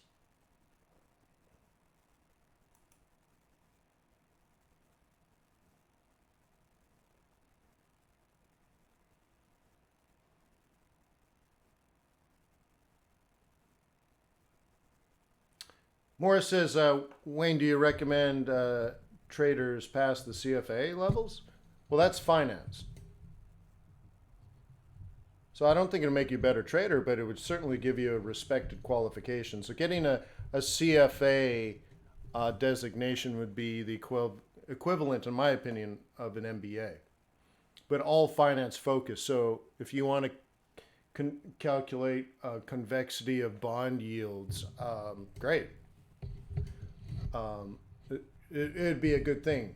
Morris says, Wayne, do you recommend traders pass the CFA levels? Well, that's finance. So I don't think it'll make you a better trader, but it would certainly give you a respected qualification. So getting a CFA designation would be the equivalent, in my opinion, of an MBA, but all finance focused. So if you want to calculate convexity of bond yields, great. It'd be a good thing,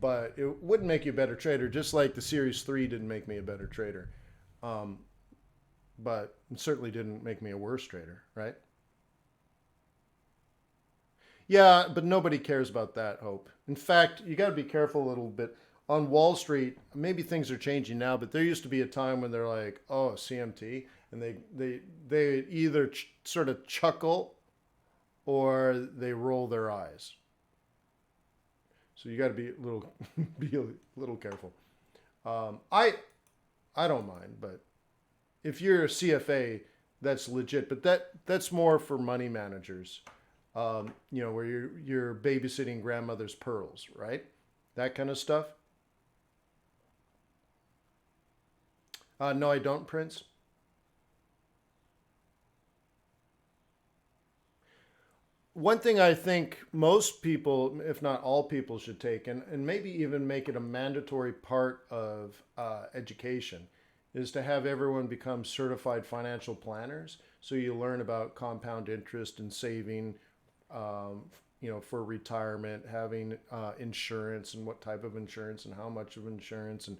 but it wouldn't make you a better trader, just like the Series 3 didn't make me a better trader. But it certainly didn't make me a worse trader, right? Yeah, but nobody cares about that, Hope. In fact, you got to be careful a little bit. On Wall Street, maybe things are changing now, but there used to be a time when they're like, oh, CMT, and they either sort of chuckle or they roll their eyes. So you got to be a little careful. I don't mind, but if you're a CFA, that's legit. But that's more for money managers, where you're babysitting grandmother's pearls, right? That kind of stuff. No, I don't, Prince. One thing I think most people, if not all people, should take, and maybe even make it a mandatory part of education, is to have everyone become certified financial planners. So you learn about compound interest and saving, for retirement, having insurance and what type of insurance and how much of insurance and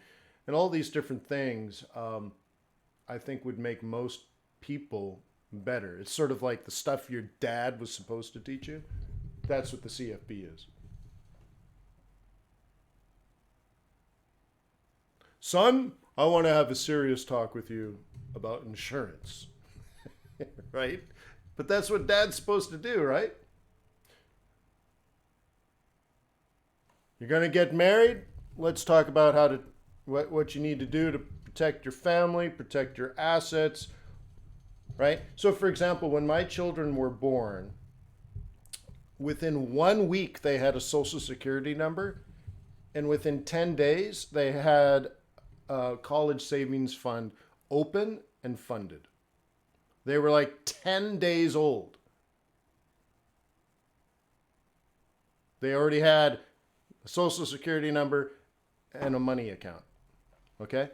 all these different things. I think would make most people better. It's sort of like the stuff your dad was supposed to teach you. That's what the CFB is. Son, I want to have a serious talk with you about insurance. Right? But that's what dad's supposed to do, right? You're going to get married? Let's talk about what you need to do to protect your family, protect your assets, right? So, for example, when my children were born, within 1 week they had a social security number, and within 10 days they had a college savings fund open and funded. They were like 10 days old. They already had a social security number and a money account. Okay?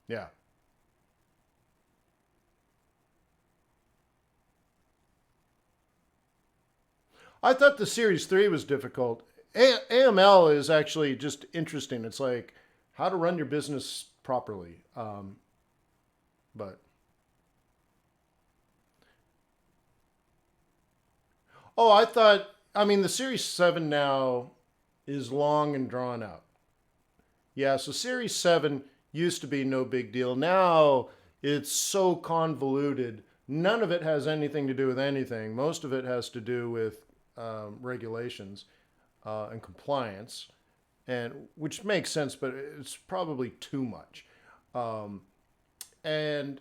Yeah. I thought the Series 3 was difficult. AML is actually just interesting. It's like how to run your business properly. But, oh, the Series 7 now is long and drawn out. Yeah, so Series 7 used to be no big deal. Now it's so convoluted. None of it has anything to do with anything. Most of it has to do with regulations and compliance, and which makes sense, but it's probably too much. And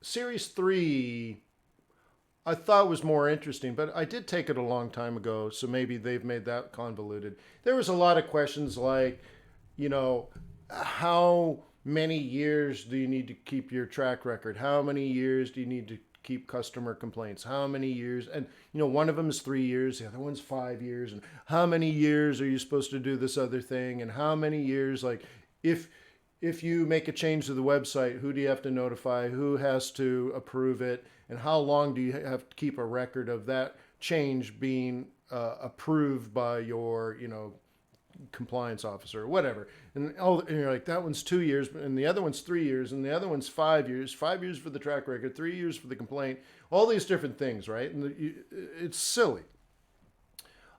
Series 3 I thought was more interesting, but I did take it a long time ago, so maybe they've made that convoluted. There was a lot of questions like, how many years do you need to keep your track record? How many years do you need to keep customer complaints? How many years? And, one of them is 3 years, the other one's 5 years. And how many years are you supposed to do this other thing? And how many years, like, if you make a change to the website, who do you have to notify? Who has to approve it? And how long do you have to keep a record of that change being approved by your, compliance officer or whatever? And you're like, that one's 2 years, and the other one's 3 years, and the other one's 5 years. 5 years for the track record, 3 years for the complaint. All these different things, right? And it's silly.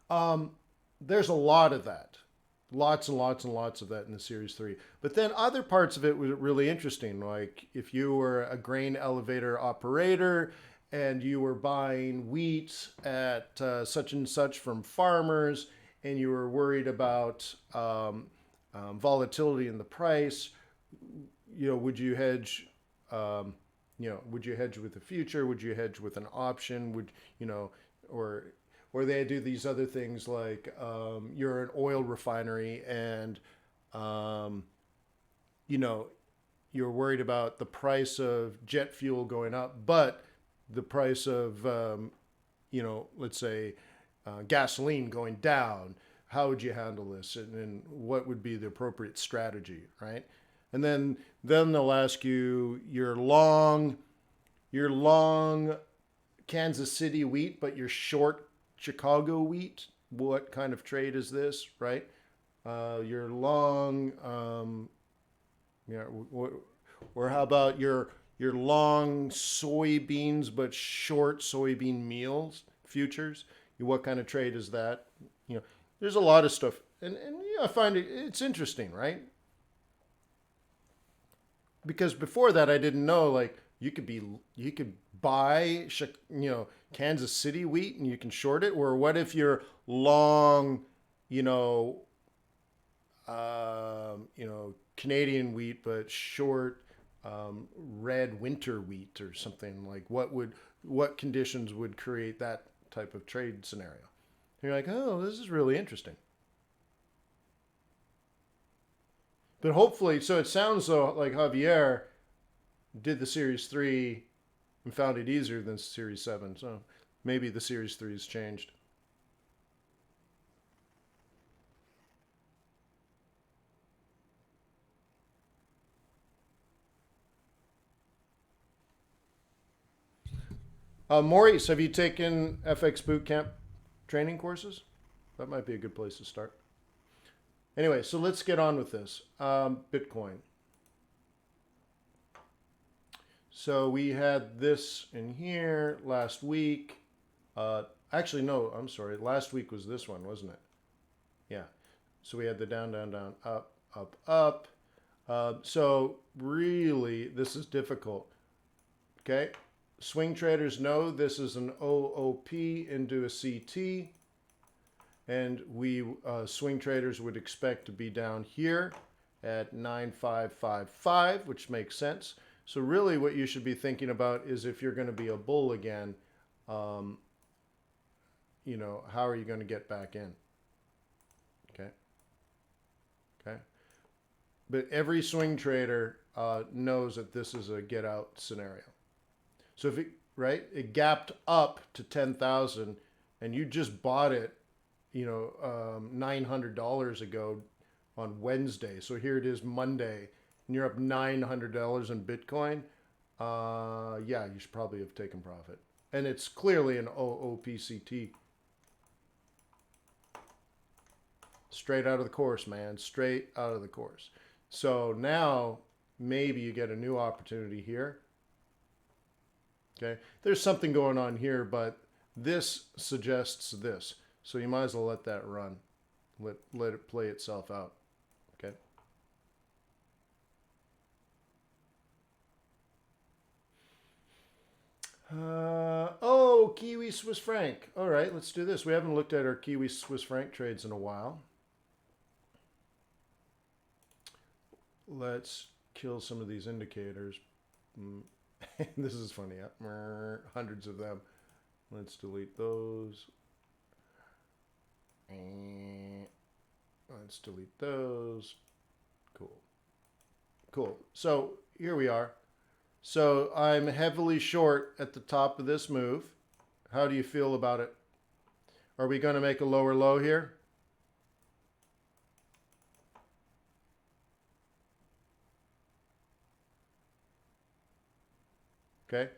There's a lot of that. Lots and lots and lots of that in the Series 3. But then other parts of it were really interesting. Like if you were a grain elevator operator and you were buying wheat at such and such from farmers and you were worried about volatility in the price, would you hedge? Would you hedge with the future? Would you hedge with an option? Or they do these other things like you're an oil refinery and you're worried about the price of jet fuel going up, but the price of let's say gasoline going down. How would you handle this, and what would be the appropriate strategy, right? And then they'll ask you you're long Kansas City wheat, but you're short Chicago wheat. What kind of trade is this, right? You're long, or how about you're long soybeans but short soybean meals futures? What kind of trade is that? There's a lot of stuff, and I find it's interesting, right? Because before that, I didn't know like you could buy Kansas City wheat and you can short it, or what if you're long Canadian wheat but short red winter wheat or something? Like what conditions would create that type of trade scenario? And you're like, oh, this is really interesting. But hopefully, so it sounds like Javier did the Series 3 and found it easier than Series 7. So maybe the Series 3 has changed. Maurice, have you taken FX Bootcamp training courses? That might be a good place to start. Anyway, so let's get on with this. Bitcoin. So we had this in here last week. Actually, no, I'm sorry. Last week was this one, wasn't it? Yeah. So we had the down, down, down, up, up, up. So really, this is difficult. Okay. Swing traders know this is an OOP into a CT. And we swing traders would expect to be down here at 9555, which makes sense. So really what you should be thinking about is if you're going to be a bull again, how are you going to get back in? Okay. Okay. But every swing trader knows that this is a get out scenario. So if it gapped up to 10,000 and you just bought it, $900 ago on Wednesday. So here it is Monday, and you're up $900 in Bitcoin. Yeah, you should probably have taken profit. And it's clearly an OOPCT. Straight out of the course, man. Straight out of the course. So now maybe you get a new opportunity here. Okay. There's something going on here, but this suggests this. So you might as well let that run. Let it play itself out. Okay. Kiwi Swiss franc. All right, let's do this. We haven't looked at our Kiwi Swiss franc trades in a while. Let's kill some of these indicators. This is funny. Hundreds of them. Let's delete those. Let's delete those. Cool. Cool. So here we are. So I'm heavily short at the top of this move. How do you feel about it? Are we going to make a lower low here? Okay.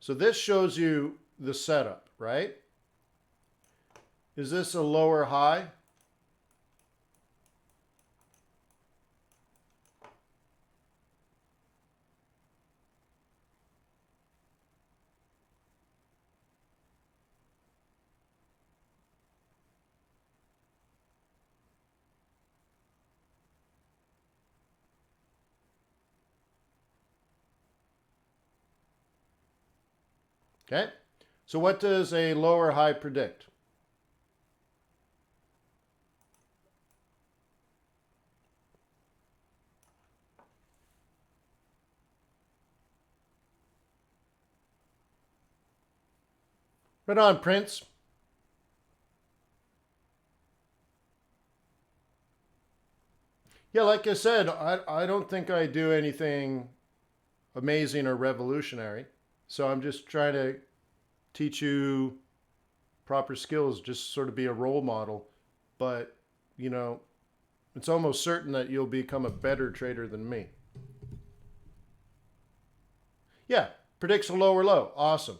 So this shows you the setup, right? Is this a lower high? Okay? So what does a lower high predict? Right on, Prince. Yeah, like I said, I don't think I do anything amazing or revolutionary. So I'm just trying to teach you proper skills, just sort of be a role model. But, you know, it's almost certain that you'll become a better trader than me. Yeah, predicts a lower low. Awesome.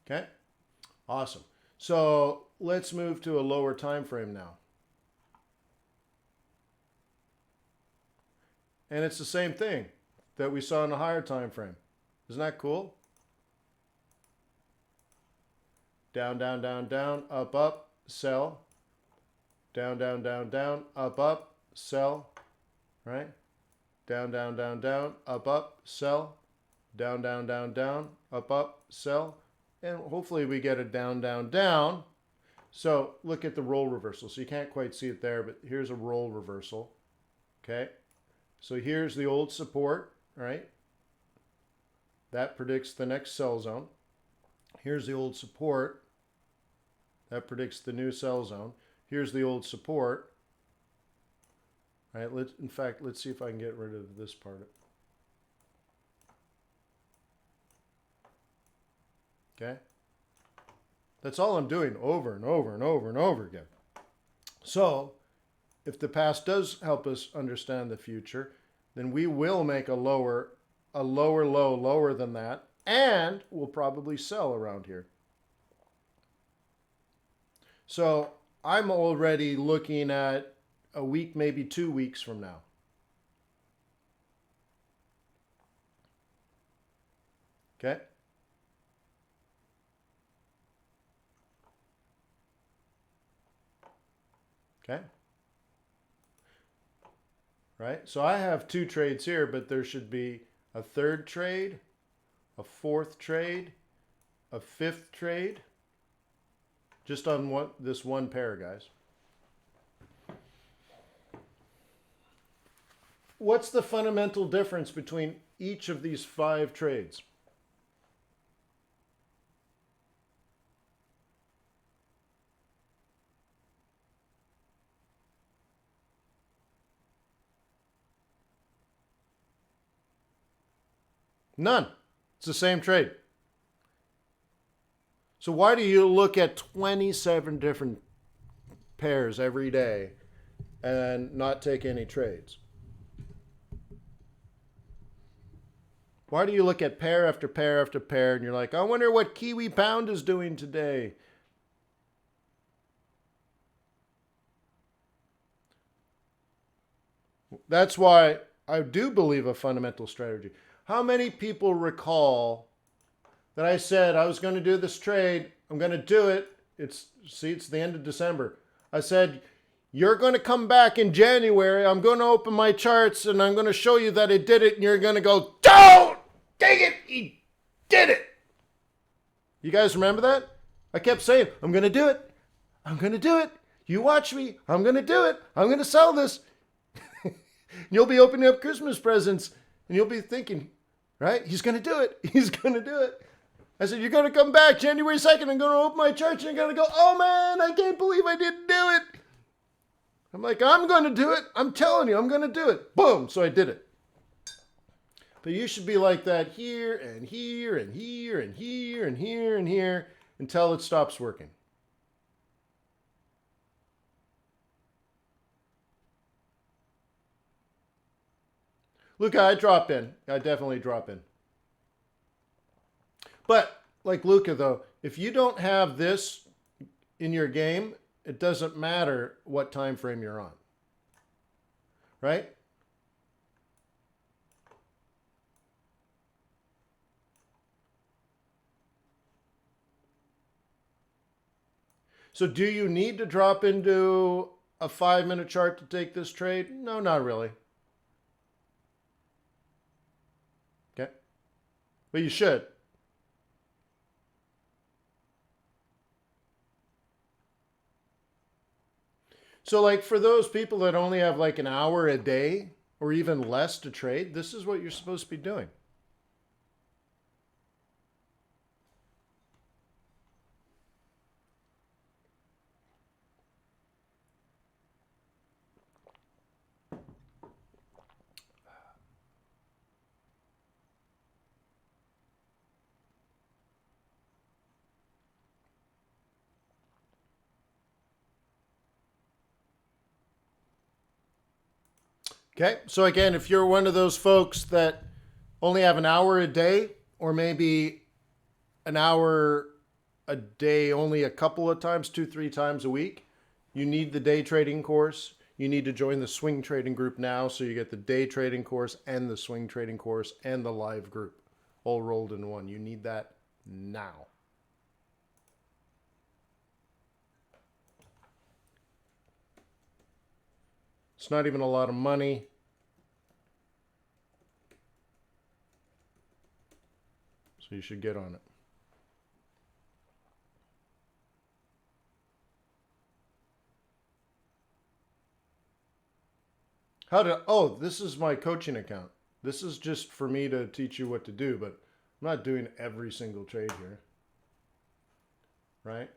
Okay, awesome. So let's move to a lower time frame now. And it's the same thing that we saw in a higher time frame. Isn't that cool? Down, down, down, down, up, up, sell. Down, down, down, down, up, sell. Right? Down, down, down, down, up, sell. Down, down, down, down, up, sell. And hopefully we get a down, down, down. So look at the roll reversal. So you can't quite see it there, but here's a roll reversal. Okay? So here's the old support, right? That predicts the next sell zone. Here's the old support. That predicts the new sell zone. Here's the old support. All right, in fact, let's see if I can get rid of this part. Okay? That's all I'm doing over and over and over and over again. So, if the past does help us understand the future, then we will make a lower low lower than that, and we'll probably sell around here. So I'm already looking at a week, maybe 2 weeks from now. Okay? Okay? Right? So I have 2 trades here, but there should be a 3rd trade, a 4th trade, a 5th trade, just on this one pair, guys. What's the fundamental difference between each of these 5 trades? None. It's the same trade. So why do you look at 27 different pairs every day and not take any trades? Why do you look at pair after pair after pair and you're like, I wonder what Kiwi Pound is doing today? That's why I do believe a fundamental strategy. How many people recall that I said I was going to do this trade? I'm going to do it. It's the end of December. I said, you're going to come back in January. I'm going to open my charts and I'm going to show you that I did it. And you're going to go, don't! Dang it! He did it! You guys remember that? I kept saying, I'm going to do it. I'm going to do it. You watch me. I'm going to do it. I'm going to sell this. You'll be opening up Christmas presents and you'll be thinking, right? He's going to do it. He's going to do it. I said, you're going to come back January 2nd. I'm going to open my church and you're going to go, oh man, I can't believe I didn't do it. I'm like, I'm going to do it. I'm telling you, I'm going to do it. Boom. So I did it. But you should be like that here and here and here and here and here and here until it stops working. Luca, I drop in. I definitely drop in. But like Luca, though, if you don't have this in your game, it doesn't matter what time frame you're on. Right? So do you need to drop into a 5-minute chart to take this trade? No, not really. but you should. So like for those people that only have like an hour a day or even less to trade, this is what you're supposed to be doing. Okay, so again, if you're one of those folks that only have an hour a day or maybe an hour a day only a couple of times, 2-3 times a week, you need the day trading course. You need to join the swing trading group now so you get the day trading course and the swing trading course and the live group all rolled in one. You need that now. It's not even a lot of money. So you should get on it. Oh, this is my coaching account. This is just for me to teach you what to do, but I'm not doing every single trade here. Right?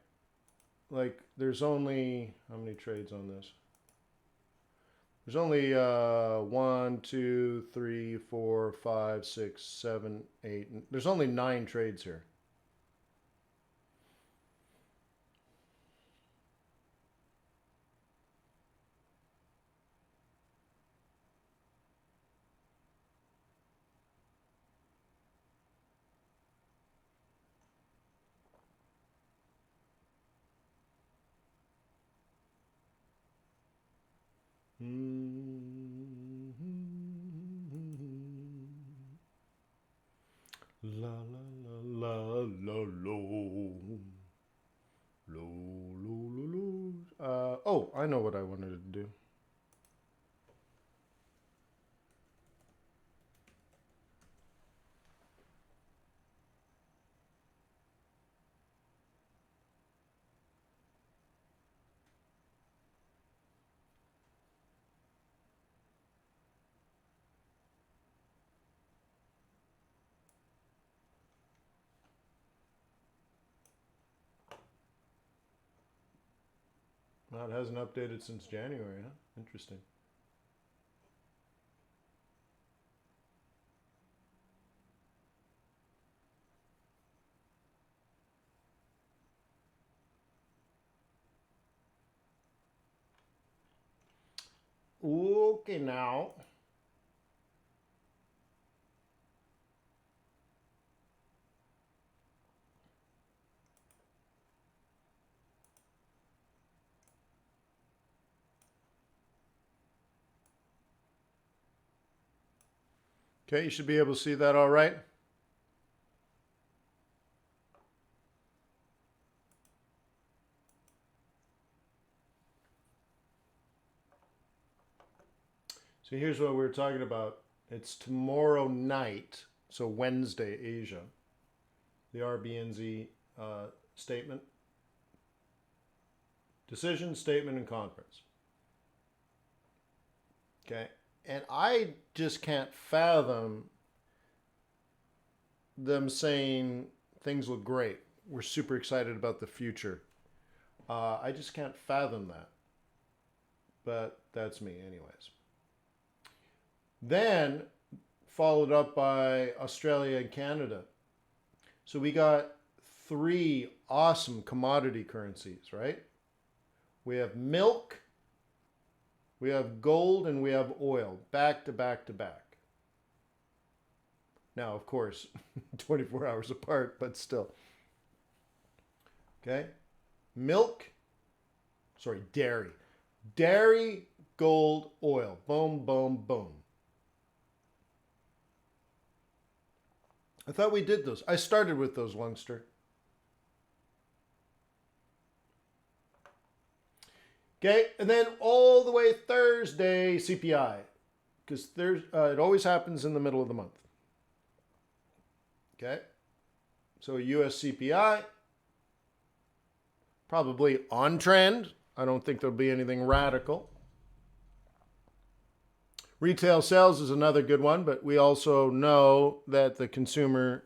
Like there's only, how many trades on this? There's only 1, 2, 3, 4, 5, 6, 7, 8. There's only 9 trades here. La la la la la lo. Lo lo lo lo. Oh, I know what I wanted to do. Well, it hasn't updated since January, huh? Interesting. Okay, now. Okay, you should be able to see that all right. So here's what we were talking about. It's tomorrow night, so Wednesday, Asia. The RBNZ statement, decision, statement, and conference. Okay, and I just can't fathom them saying things look great. We're super excited about the future. I just can't fathom that. But that's me, anyways. Then followed up by Australia and Canada. So we got 3 awesome commodity currencies, right? We have milk, we have gold, and we have oil, back to back to back. Now, of course, 24 hours apart, but still. Okay? Milk, sorry, dairy. Dairy, gold, oil. Boom, boom, boom. I thought we did those. I started with those, Lungster. Okay, and then all the way Thursday, CPI. Because it always happens in the middle of the month. Okay. So US CPI, probably on trend. I don't think there'll be anything radical. Retail sales is another good one, but we also know that the consumer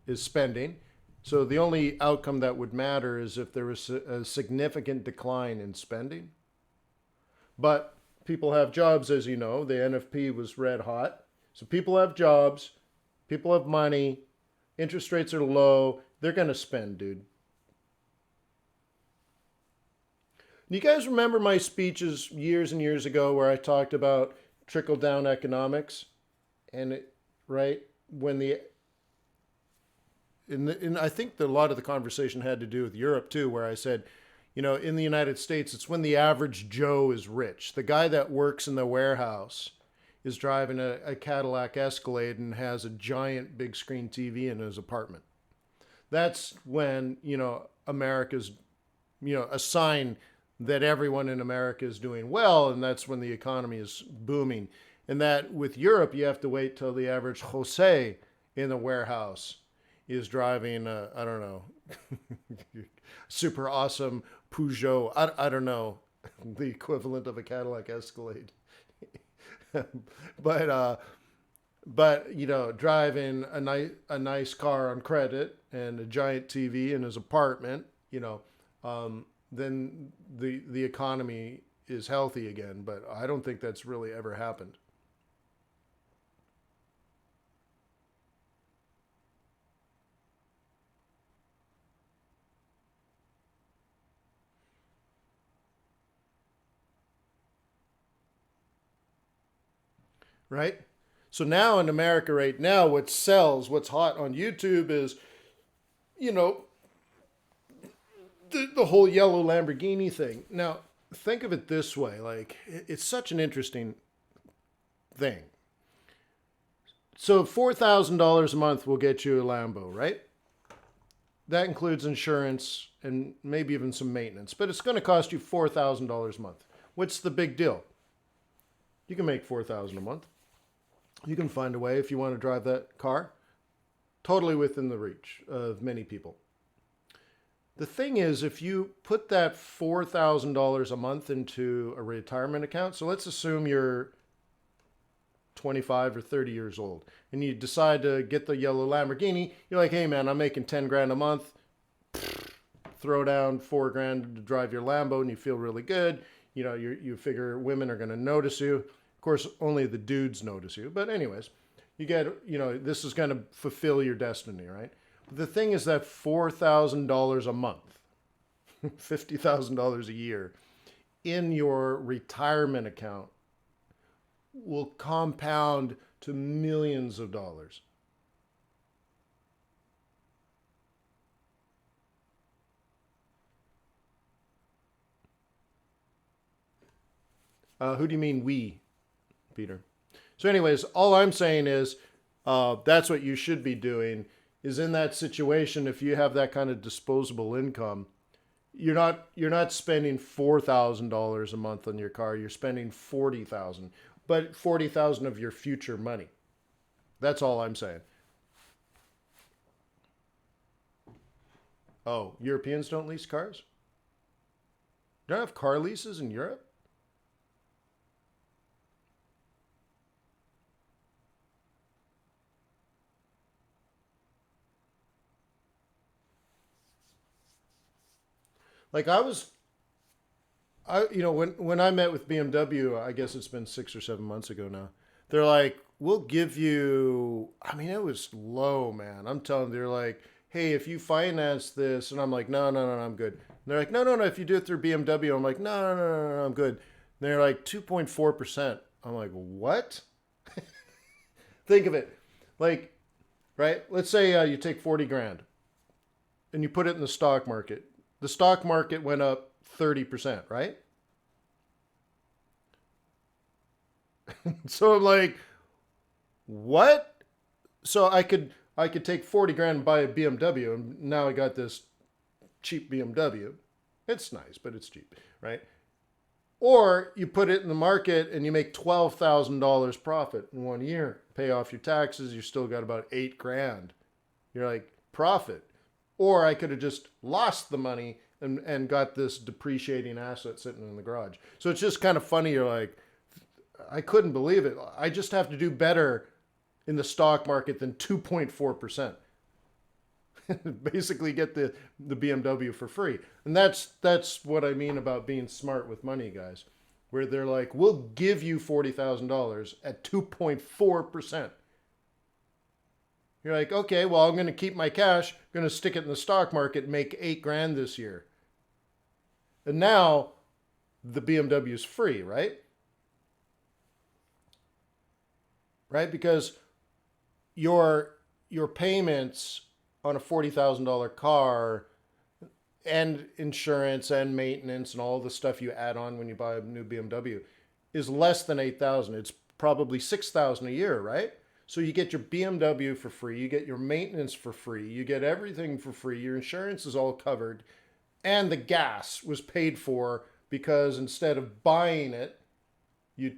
is spending. So the only outcome that would matter is if there was a significant decline in spending. But people have jobs, as you know. The NFP was red hot. So people have jobs, people have money, interest rates are low. They're going to spend, dude. You guys remember my speeches years and years ago where I talked about trickle down economics? And it, right, when the I think a lot of the conversation had to do with Europe too, where I said, you know, in the United States, it's when the average Joe is rich. The guy that works in the warehouse is driving a Cadillac Escalade and has a giant big screen TV in his apartment. That's when, you know, America's, you know, a sign that everyone in America is doing well, and that's when the economy is booming. And that with Europe, you have to wait till the average Jose in the warehouse is driving, I don't know, super awesome Peugeot. I don't know, the equivalent of a Cadillac Escalade. But you know, driving a nice car on credit and a giant TV in his apartment, you know, then the economy is healthy again. But I don't think that's really ever happened. Right? So now in America right now, what sells, what's hot on YouTube is, you know, the whole yellow Lamborghini thing. Now, think of it this way, like it's such an interesting thing. So $4,000 a month will get you a Lambo, right? That includes insurance and maybe even some maintenance, but it's going to cost you $4,000 a month. What's the big deal? You can make $4,000 a month. You can find a way if you want to drive that car. Totally within the reach of many people. The thing is, if you put that $4,000 a month into a retirement account, so let's assume you're 25 or 30 years old and you decide to get the yellow Lamborghini, you're like, hey man, I'm making 10 grand a month. Throw down 4 grand to drive your Lambo and you feel really good. You know, you figure women are going to notice you. Of course, only the dudes notice you. But anyways, you get, you know, this is going to fulfill your destiny, right? But the thing is that $4,000 a month, $50,000 a year in your retirement account will compound to millions of dollars. Who do you mean we, Peter? So anyways, all I'm saying is that's what you should be doing is in that situation, if you have that kind of disposable income, you're not spending $4,000 a month on your car, you're spending 40,000, but 40,000 of your future money. That's all I'm saying. Oh, Europeans don't lease cars? You don't have car leases in Europe? Like you know, when I met with BMW, I guess it's been 6 or 7 months ago now. They're like, we'll give you. I mean, it was low, man. I'm telling you, they're like, hey, if you finance this, and I'm like, no, no, no, no, I'm good. And they're like, no, no, no, if you do it through BMW, I'm like, no, no, no, no, no, I'm good. And they're like 2.4%. I'm like, what? Think of it, like, right? Let's say you take 40 grand and you put it in the stock market. The stock market went up 30%, right? So I'm like, what? So I could take 40 grand and buy a BMW, and now I got this cheap BMW. It's nice, but it's cheap, right? Or you put it in the market and you make $12,000 profit in 1 year. Pay off your taxes, you still got about 8 grand You're like, profit. Or I could have just lost the money and got this depreciating asset sitting in the garage. So it's just kind of funny. You're like, I couldn't believe it. I just have to do better in the stock market than 2.4%. Basically get the BMW for free. And that's what I mean about being smart with money, guys. Where they're like, we'll give you $40,000 at 2.4%. You're like, okay, well, I'm going to keep my cash, I'm going to stick it in the stock market and make $8,000 this year. And now the BMW is free, right? Right? Because your payments on a $40,000 car and insurance and maintenance and all the stuff you add on when you buy a new BMW is less than $8,000. It's probably $6,000 a year, right? So you get your BMW for free, you get your maintenance for free, you get everything for free, your insurance is all covered, and the gas was paid for because instead of buying it, you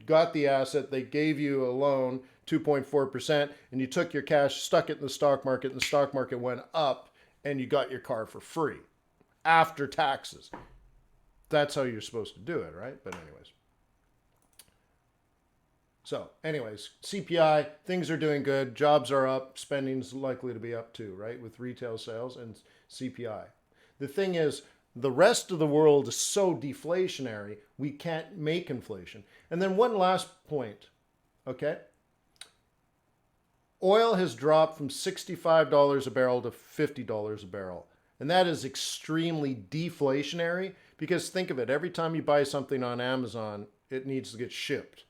got the asset, they gave you a loan, 2.4%, and you took your cash, stuck it in the stock market, and the stock market went up, and you got your car for free after taxes. That's how you're supposed to do it, right? But anyways. So anyways, CPI, things are doing good. Jobs are up. Spending's likely to be up too, right? With retail sales and CPI. The thing is, the rest of the world is so deflationary, we can't make inflation. And then one last point, okay? Oil has dropped from $65 a barrel to $50 a barrel. And that is extremely deflationary because think of it, every time you buy something on Amazon, it needs to get shipped,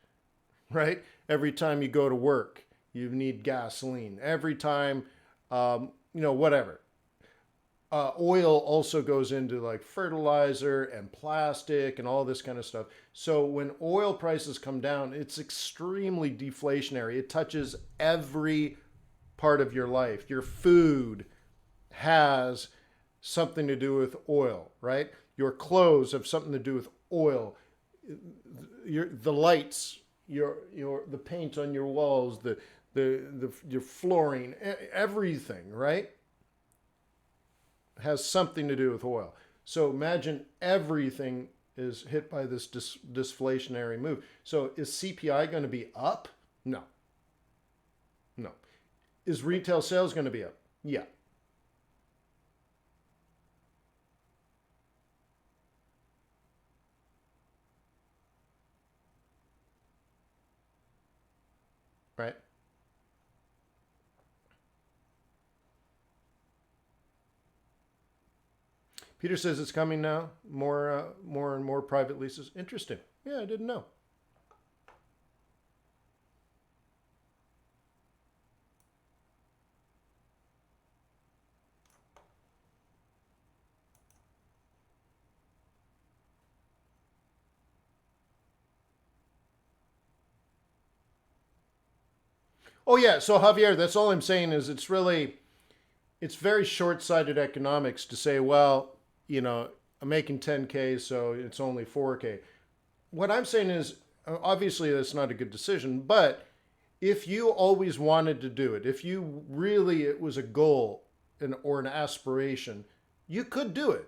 right? Every time you go to work, you need gasoline. Every time, whatever. Oil also goes into like fertilizer and plastic and all this kind of stuff. So when oil prices come down, it's extremely deflationary. It touches every part of your life. Your food has something to do with oil, right? Your clothes have something to do with oil. The lights, the paint on your walls, your flooring, everything, right? Has something to do with oil. So imagine everything is hit by this deflationary move. So is CPI going to be up? No. No. Is retail sales going to be up? Yeah. Right? Peter says it's coming now. More and more private leases. Interesting. Yeah, I didn't know. Oh yeah. So Javier, that's all I'm saying is it's very short-sighted economics to say, well, I'm making 10K, so it's only 4K. What I'm saying is, obviously that's not a good decision, but if you always wanted to do it, if you really, it was a goal or an aspiration, you could do it,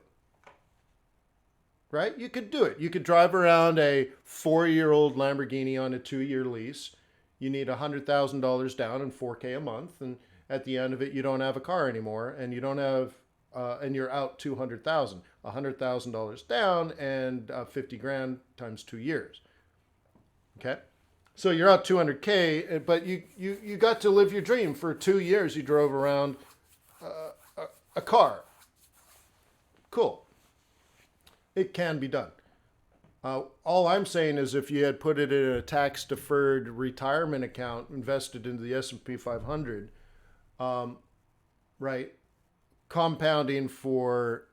right? You could do it. You could drive around a 4-year-old Lamborghini on a 2-year lease. You need $100,000 down and 4K a month, and at the end of it, you don't have a car anymore, and you don't have, and you're out $200,000, $100,000 down, and 50 grand times 2 years. Okay, so you're out 200K, but you got to live your dream for 2 years. You drove around a car. Cool. It can be done. All I'm saying is if you had put it in a tax-deferred retirement account invested into the S&P 500, right, compounding for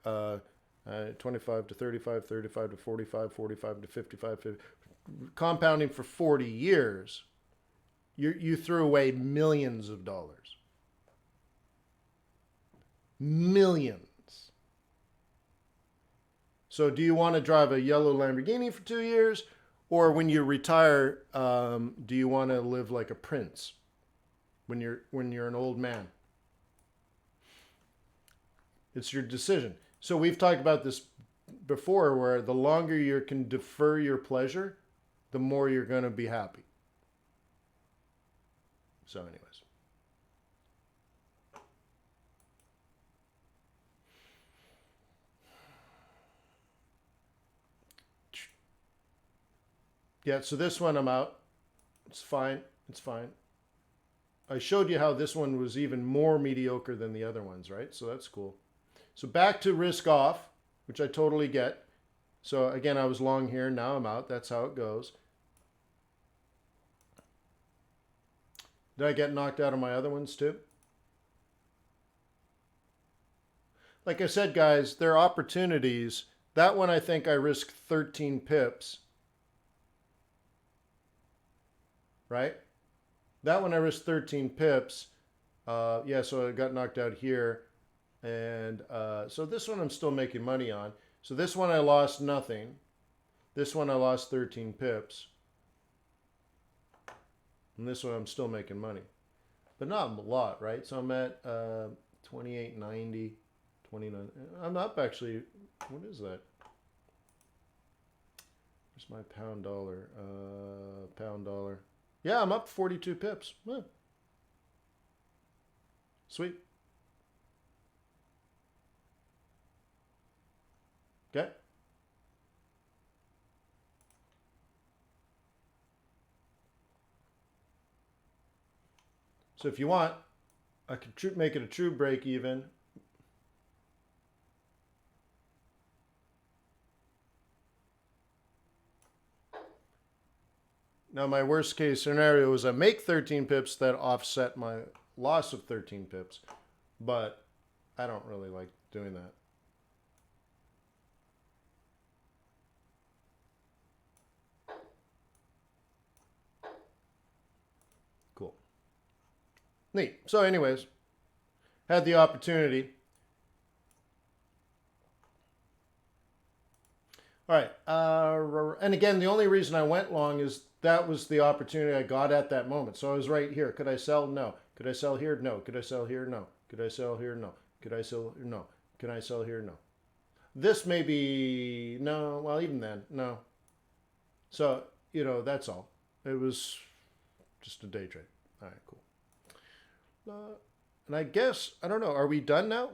25 to 35, 35 to 45, 45 to 55, 50, compounding for 40 years, you threw away millions of dollars. Millions. So do you want to drive a yellow Lamborghini for 2 years? Or when you retire, do you want to live like a prince when you're an old man? It's your decision. So we've talked about this before, where the longer you can defer your pleasure, the more you're going to be happy. So anyways. Yeah, so this one I'm out. It's fine. It's fine. I showed you how this one was even more mediocre than the other ones, right? So that's cool. So back to risk off, which I totally get. So again, I was long here. Now I'm out. That's how it goes. Did I get knocked out of my other ones too? Like I said, guys, there are opportunities. That one I think I risked 13 pips. Right? That one I risked 13 pips. Yeah, so I got knocked out here. And so this one I'm still making money on. So this one I lost nothing. This one I lost 13 pips. And this one I'm still making money. But not a lot, right? So I'm at 28.90, 29. I'm up actually. What is that? Where's my pound dollar? Pound dollar. Yeah, I'm up 42 pips. Sweet. Okay. So if you want, I could make it a true break even. Now my worst case scenario is I make 13 pips that offset my loss of 13 pips, but I don't really like doing that. Cool. Neat. So anyways, had the opportunity. All right. And again, the only reason I went long is that was the opportunity I got at that moment. So I was right here. Could I sell? No. Could I sell here? No. Could I sell here? No. Could I sell here? No. Could I sell? No. Can I sell here? No. This may be, no, well, even then, no. So, that's all. It was just a day trade. All right, cool. And I guess, I don't know, are we done now?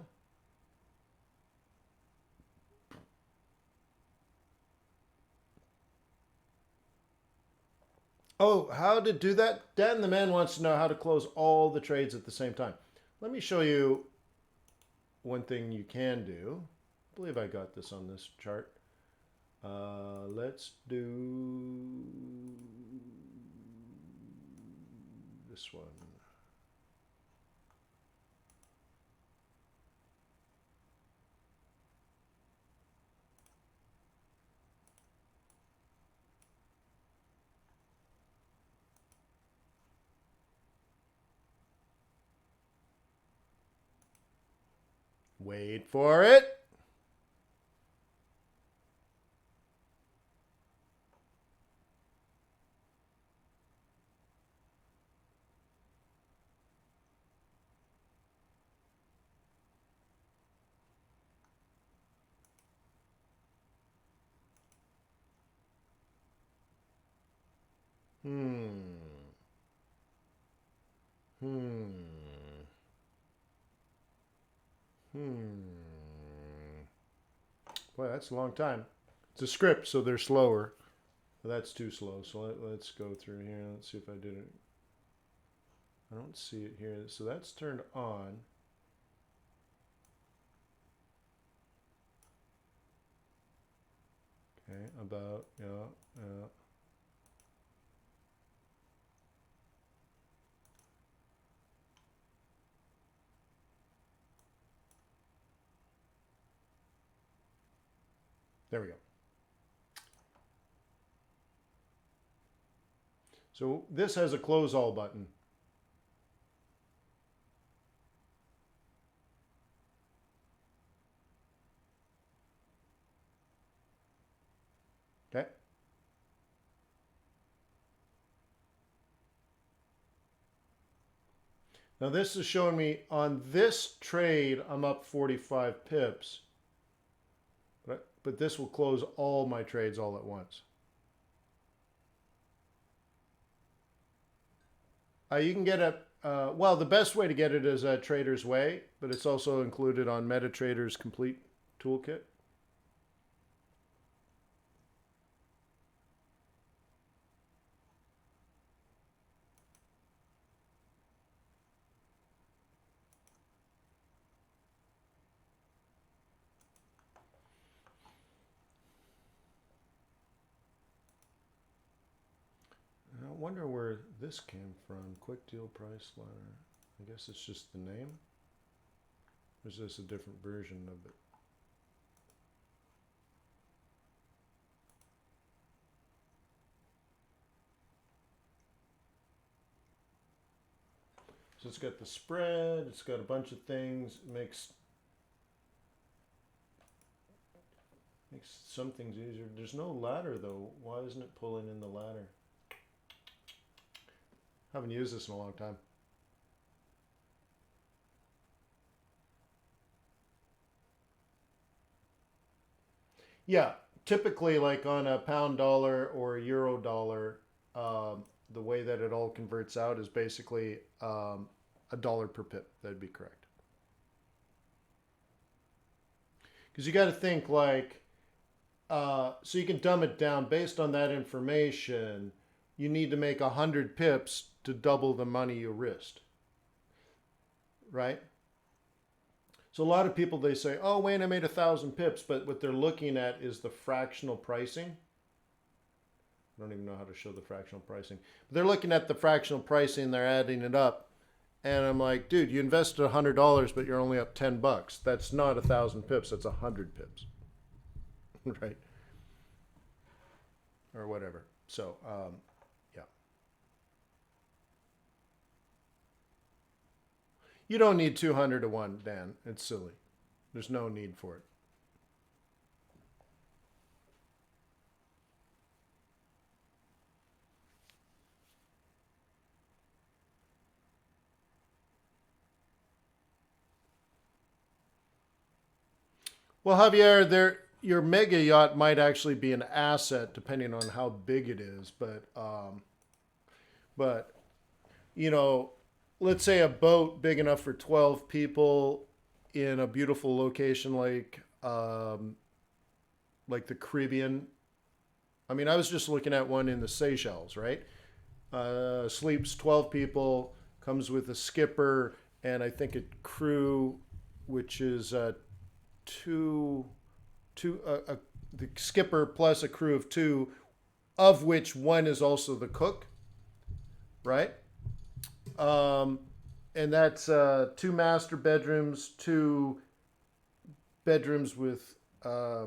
Oh, how to do that? Dan the man wants to know how to close all the trades at the same time. Let me show you one thing you can do. I believe I got this on this chart. Let's do this one. Wait for it. Hmm. Boy, that's a long time. It's a script, so they're slower. That's too slow. So let's go through here. Let's see if I did it. I don't see it here. So that's turned on. Okay, about, yeah. There we go. So this has a close all button. Okay. Now this is showing me on this trade, I'm up 45 pips. But this will close all my trades all at once. You can get it, well, the best way to get it is at Trader's Way, but it's also included on MetaTrader's complete toolkit. I wonder where this came from. Quick deal price ladder. I guess it's just the name. Or is this a different version of it? So it's got the spread, it's got a bunch of things, it makes some things easier. There's no ladder though. Why isn't it pulling in the ladder? Haven't used this in a long time. Yeah, typically like on a pound dollar or a euro dollar, the way that it all converts out is basically a dollar per pip. That'd be correct. Because you got to think like, so you can dumb it down based on that information. You need to make 100 pips to double the money you risked, right? So a lot of people, they say, oh, Wayne, I made 1,000 pips, but what they're looking at is the fractional pricing. I don't even know how to show the fractional pricing. But they're looking at the fractional pricing, they're adding it up. And I'm like, dude, you invested $100, but you're only up $10. That's not 1,000 pips, that's 100 pips. Right? Or whatever. So, yeah. You don't need 200 to 1, Dan. It's silly. There's no need for it. Well, Javier, your mega yacht might actually be an asset depending on how big it is, but you know, let's say a boat big enough for 12 people in a beautiful location like the Caribbean. I mean, I was just looking at one in the Seychelles, right? Sleeps 12 people, comes with a skipper and I think a crew, which is two, the skipper plus a crew of two, of which one is also the cook, right? Um, and that's two master bedrooms, two bedrooms with, I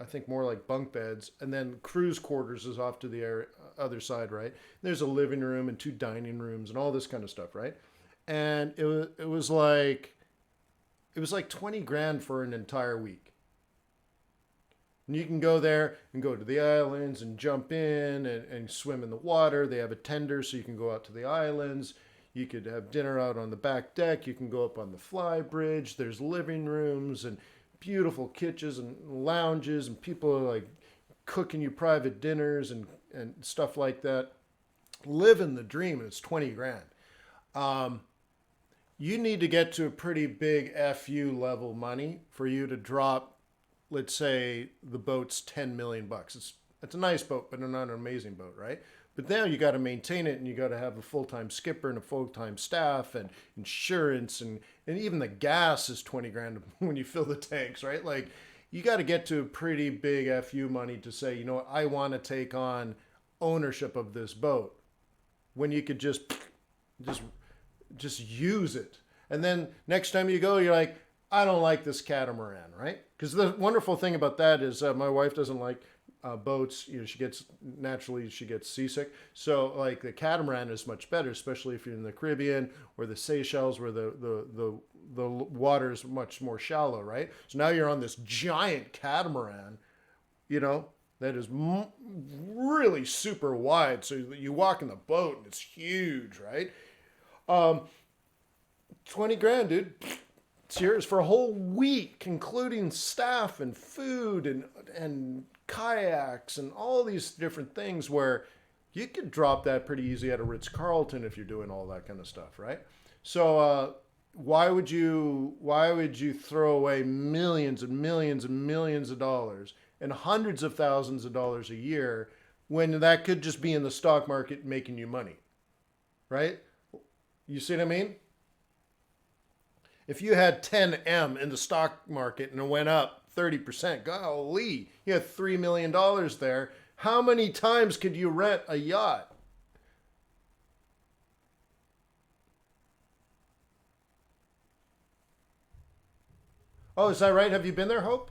think more like bunk beds, and then crew's quarters is off to the other side, right? There's a living room and two dining rooms and all this kind of stuff, right? And it was like 20 grand for an entire week. And you can go there and go to the islands and jump in and swim in the water. They have a tender so you can go out to the islands. You could have dinner out on the back deck. You can go up on the fly bridge. There's living rooms and beautiful kitchens and lounges, and people are like cooking you private dinners and stuff like that. Living the dream, and it's 20 grand. Um, you need to get to a pretty big FU level money for you to drop, let's say the boat's 10 million bucks. It's a nice boat, but not an amazing boat, right? But now you got to maintain it, and you got to have a full-time skipper and a full-time staff and insurance, and even the gas is 20 grand when you fill the tanks, right? Like, you got to get to a pretty big FU money to say, you know what, I want to take on ownership of this boat, when you could just just use it. And then next time you go, you're like, I don't like this catamaran, right? Because the wonderful thing about that is my wife doesn't like boats. You know, she gets seasick. So like the catamaran is much better, especially if you're in the Caribbean or the Seychelles, where the water is much more shallow, right? So now you're on this giant catamaran, you know, that is really super wide. So you walk in the boat and it's huge, right? Um, 20 grand, dude. It's yours for a whole week, including staff and food and kayaks and all these different things where you could drop that pretty easy at a Ritz-Carlton if you're doing all that kind of stuff, right? So why would you throw away millions and millions and millions of dollars and hundreds of thousands of dollars a year when that could just be in the stock market making you money, right? You see what I mean? If you had 10M in the stock market and it went up 30%, golly, you had $3 million there. How many times could you rent a yacht? Oh, is that right? Have you been there, Hope?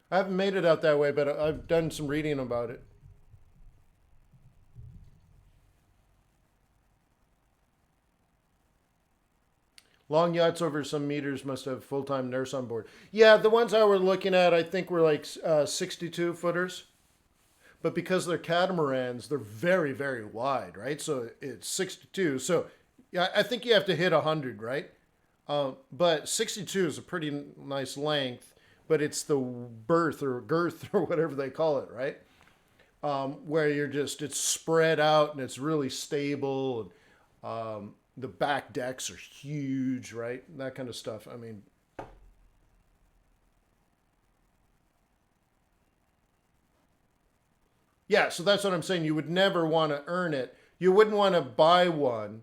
I haven't made it out that way, but I've done some reading about it. Long yachts over some meters must have full-time nurse on board. Yeah, the ones I were looking at, I think were like 62 footers. But because they're catamarans, they're very, very wide, right? So it's 62. So yeah, I think you have to hit 100, right? But 62 is a pretty nice length, but it's the berth or girth or whatever they call it, right? Where it's spread out and it's really stable. And the back decks are huge, right? That kind of stuff. I mean, yeah, so that's what I'm saying. You would never want to earn it. You wouldn't want to buy one,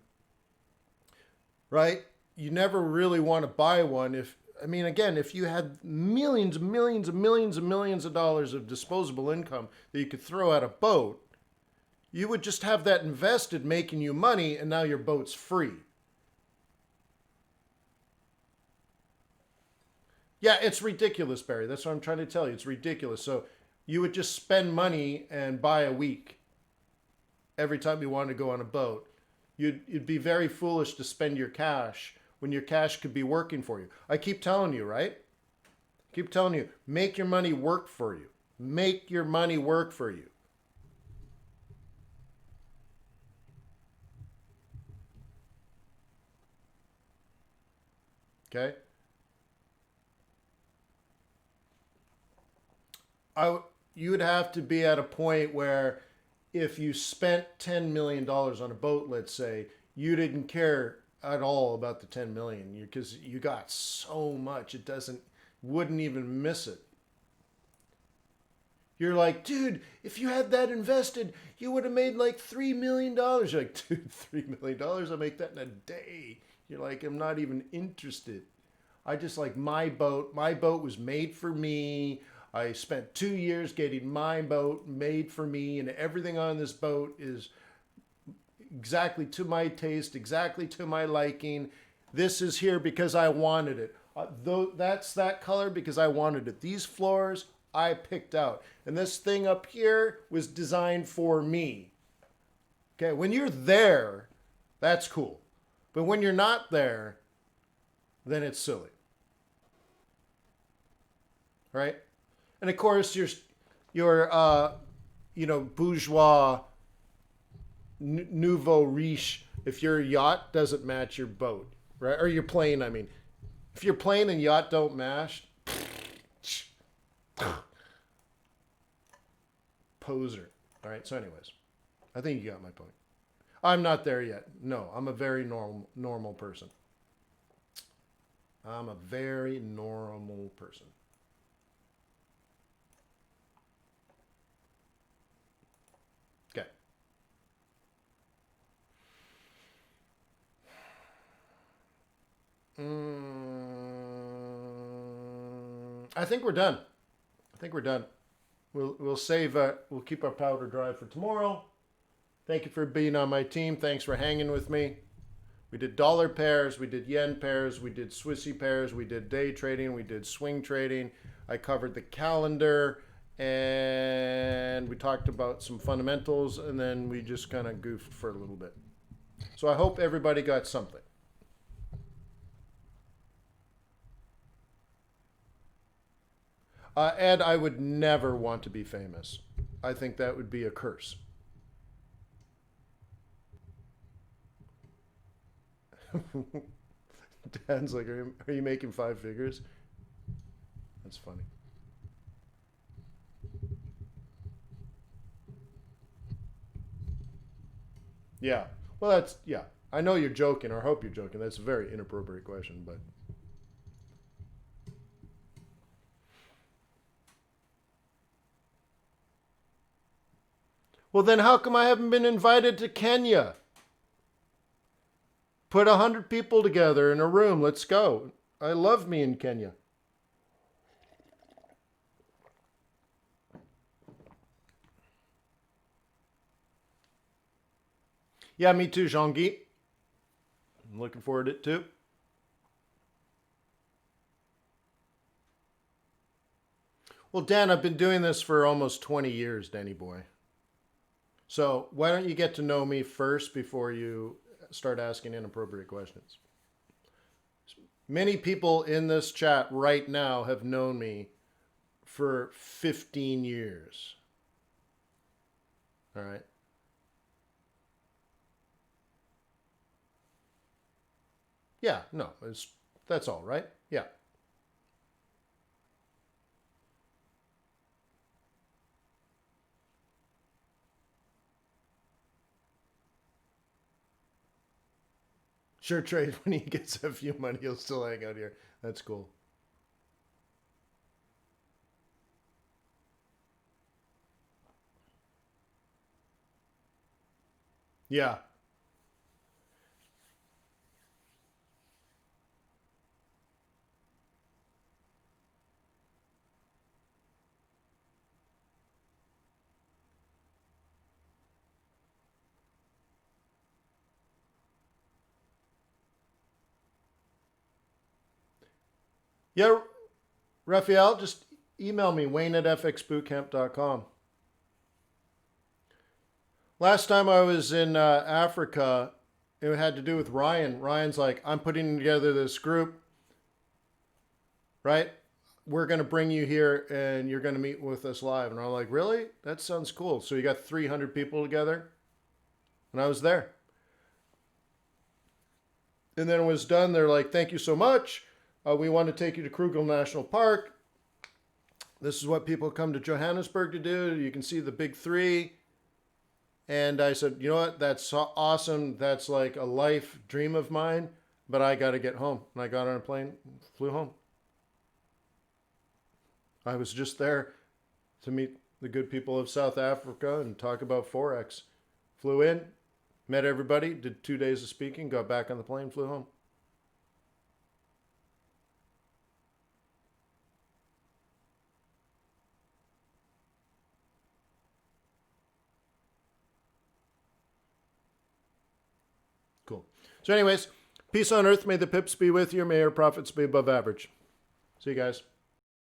right? You never really want to buy one if, I mean, again, if you had millions and millions and millions and millions of dollars of disposable income that you could throw at a boat, you would just have that invested making you money and now your boat's free. Yeah, it's ridiculous, Barry. That's what I'm trying to tell you. It's ridiculous. So you would just spend money and buy a week every time you wanted to go on a boat. You'd be very foolish to spend your cash when your cash could be working for you. I keep telling you, right? Keep telling you, make your money work for you. Make your money work for you. Okay? You would have to be at a point where if you spent $10 million on a boat, let's say, you didn't care at all about the 10 million because you got so much wouldn't even miss it. You're like, dude, if you had that invested, you would have made like $3 million. You're like, dude, $3 million, I'll make that in a day. You're like, I'm not even interested. I just like my boat. My boat was made for me. I spent 2 years getting my boat made for me, and everything on this boat is exactly to my taste, exactly to my liking. This is here because I wanted it. That's that color because I wanted it. These floors I picked out. And this thing up here was designed for me. Okay, when you're there, that's cool. But when you're not there, then it's silly. Right? And of course, your bourgeois nouveau riche, if your yacht doesn't match your boat, right? Or your plane, I mean. If your plane and yacht don't match, poser. All right, so anyways, I think you got my point. I'm not there yet. No, I'm a very normal person. I'm a very normal person. Okay. I think we're done. I think we're done. We'll save. We'll keep our powder dry for tomorrow. Thank you for being on my team. Thanks for hanging with me. We did dollar pairs, we did yen pairs, we did Swissy pairs, we did day trading, we did swing trading. I covered the calendar, and we talked about some fundamentals, and then we just kind of goofed for a little bit. So I hope everybody got something. Ed, I would never want to be famous. I think that would be a curse. Dan's like, are you making 5 figures? That's funny. Yeah. Well, that's, yeah. I know you're joking, or I hope you're joking. That's a very inappropriate question, but. Well, then how come I haven't been invited to Kenya? Put 100 people together in a room. Let's go. I love me in Kenya. Yeah, me too, Jean-Guy. I'm looking forward to it too. Well, Dan, I've been doing this for almost 20 years, Danny boy. So why don't you get to know me first before you start asking inappropriate questions? Many people in this chat right now have known me for 15 years. All right. Yeah, no, that's all, right? Yeah. Sure, trade when he gets a few money, he'll still hang out here. That's cool. Yeah. Yeah, Raphael, just email me, Wayne at fxbootcamp.com. Last time I was in Africa, it had to do with Ryan. Ryan's like, I'm putting together this group, right? We're going to bring you here and you're going to meet with us live. And I'm like, really? That sounds cool. So you got 300 people together? And I was there. And then it was done. They're like, thank you so much. We want to take you to Kruger National Park. This is what people come to Johannesburg to do. You can see the big 3. And I said, you know what? That's awesome. That's like a life dream of mine. But I got to get home. And I got on a plane, flew home. I was just there to meet the good people of South Africa and talk about Forex. Flew in, met everybody, did 2 days of speaking, got back on the plane, flew home. Cool. So anyways, peace on earth. May the pips be with you. May your profits be above average. See you guys.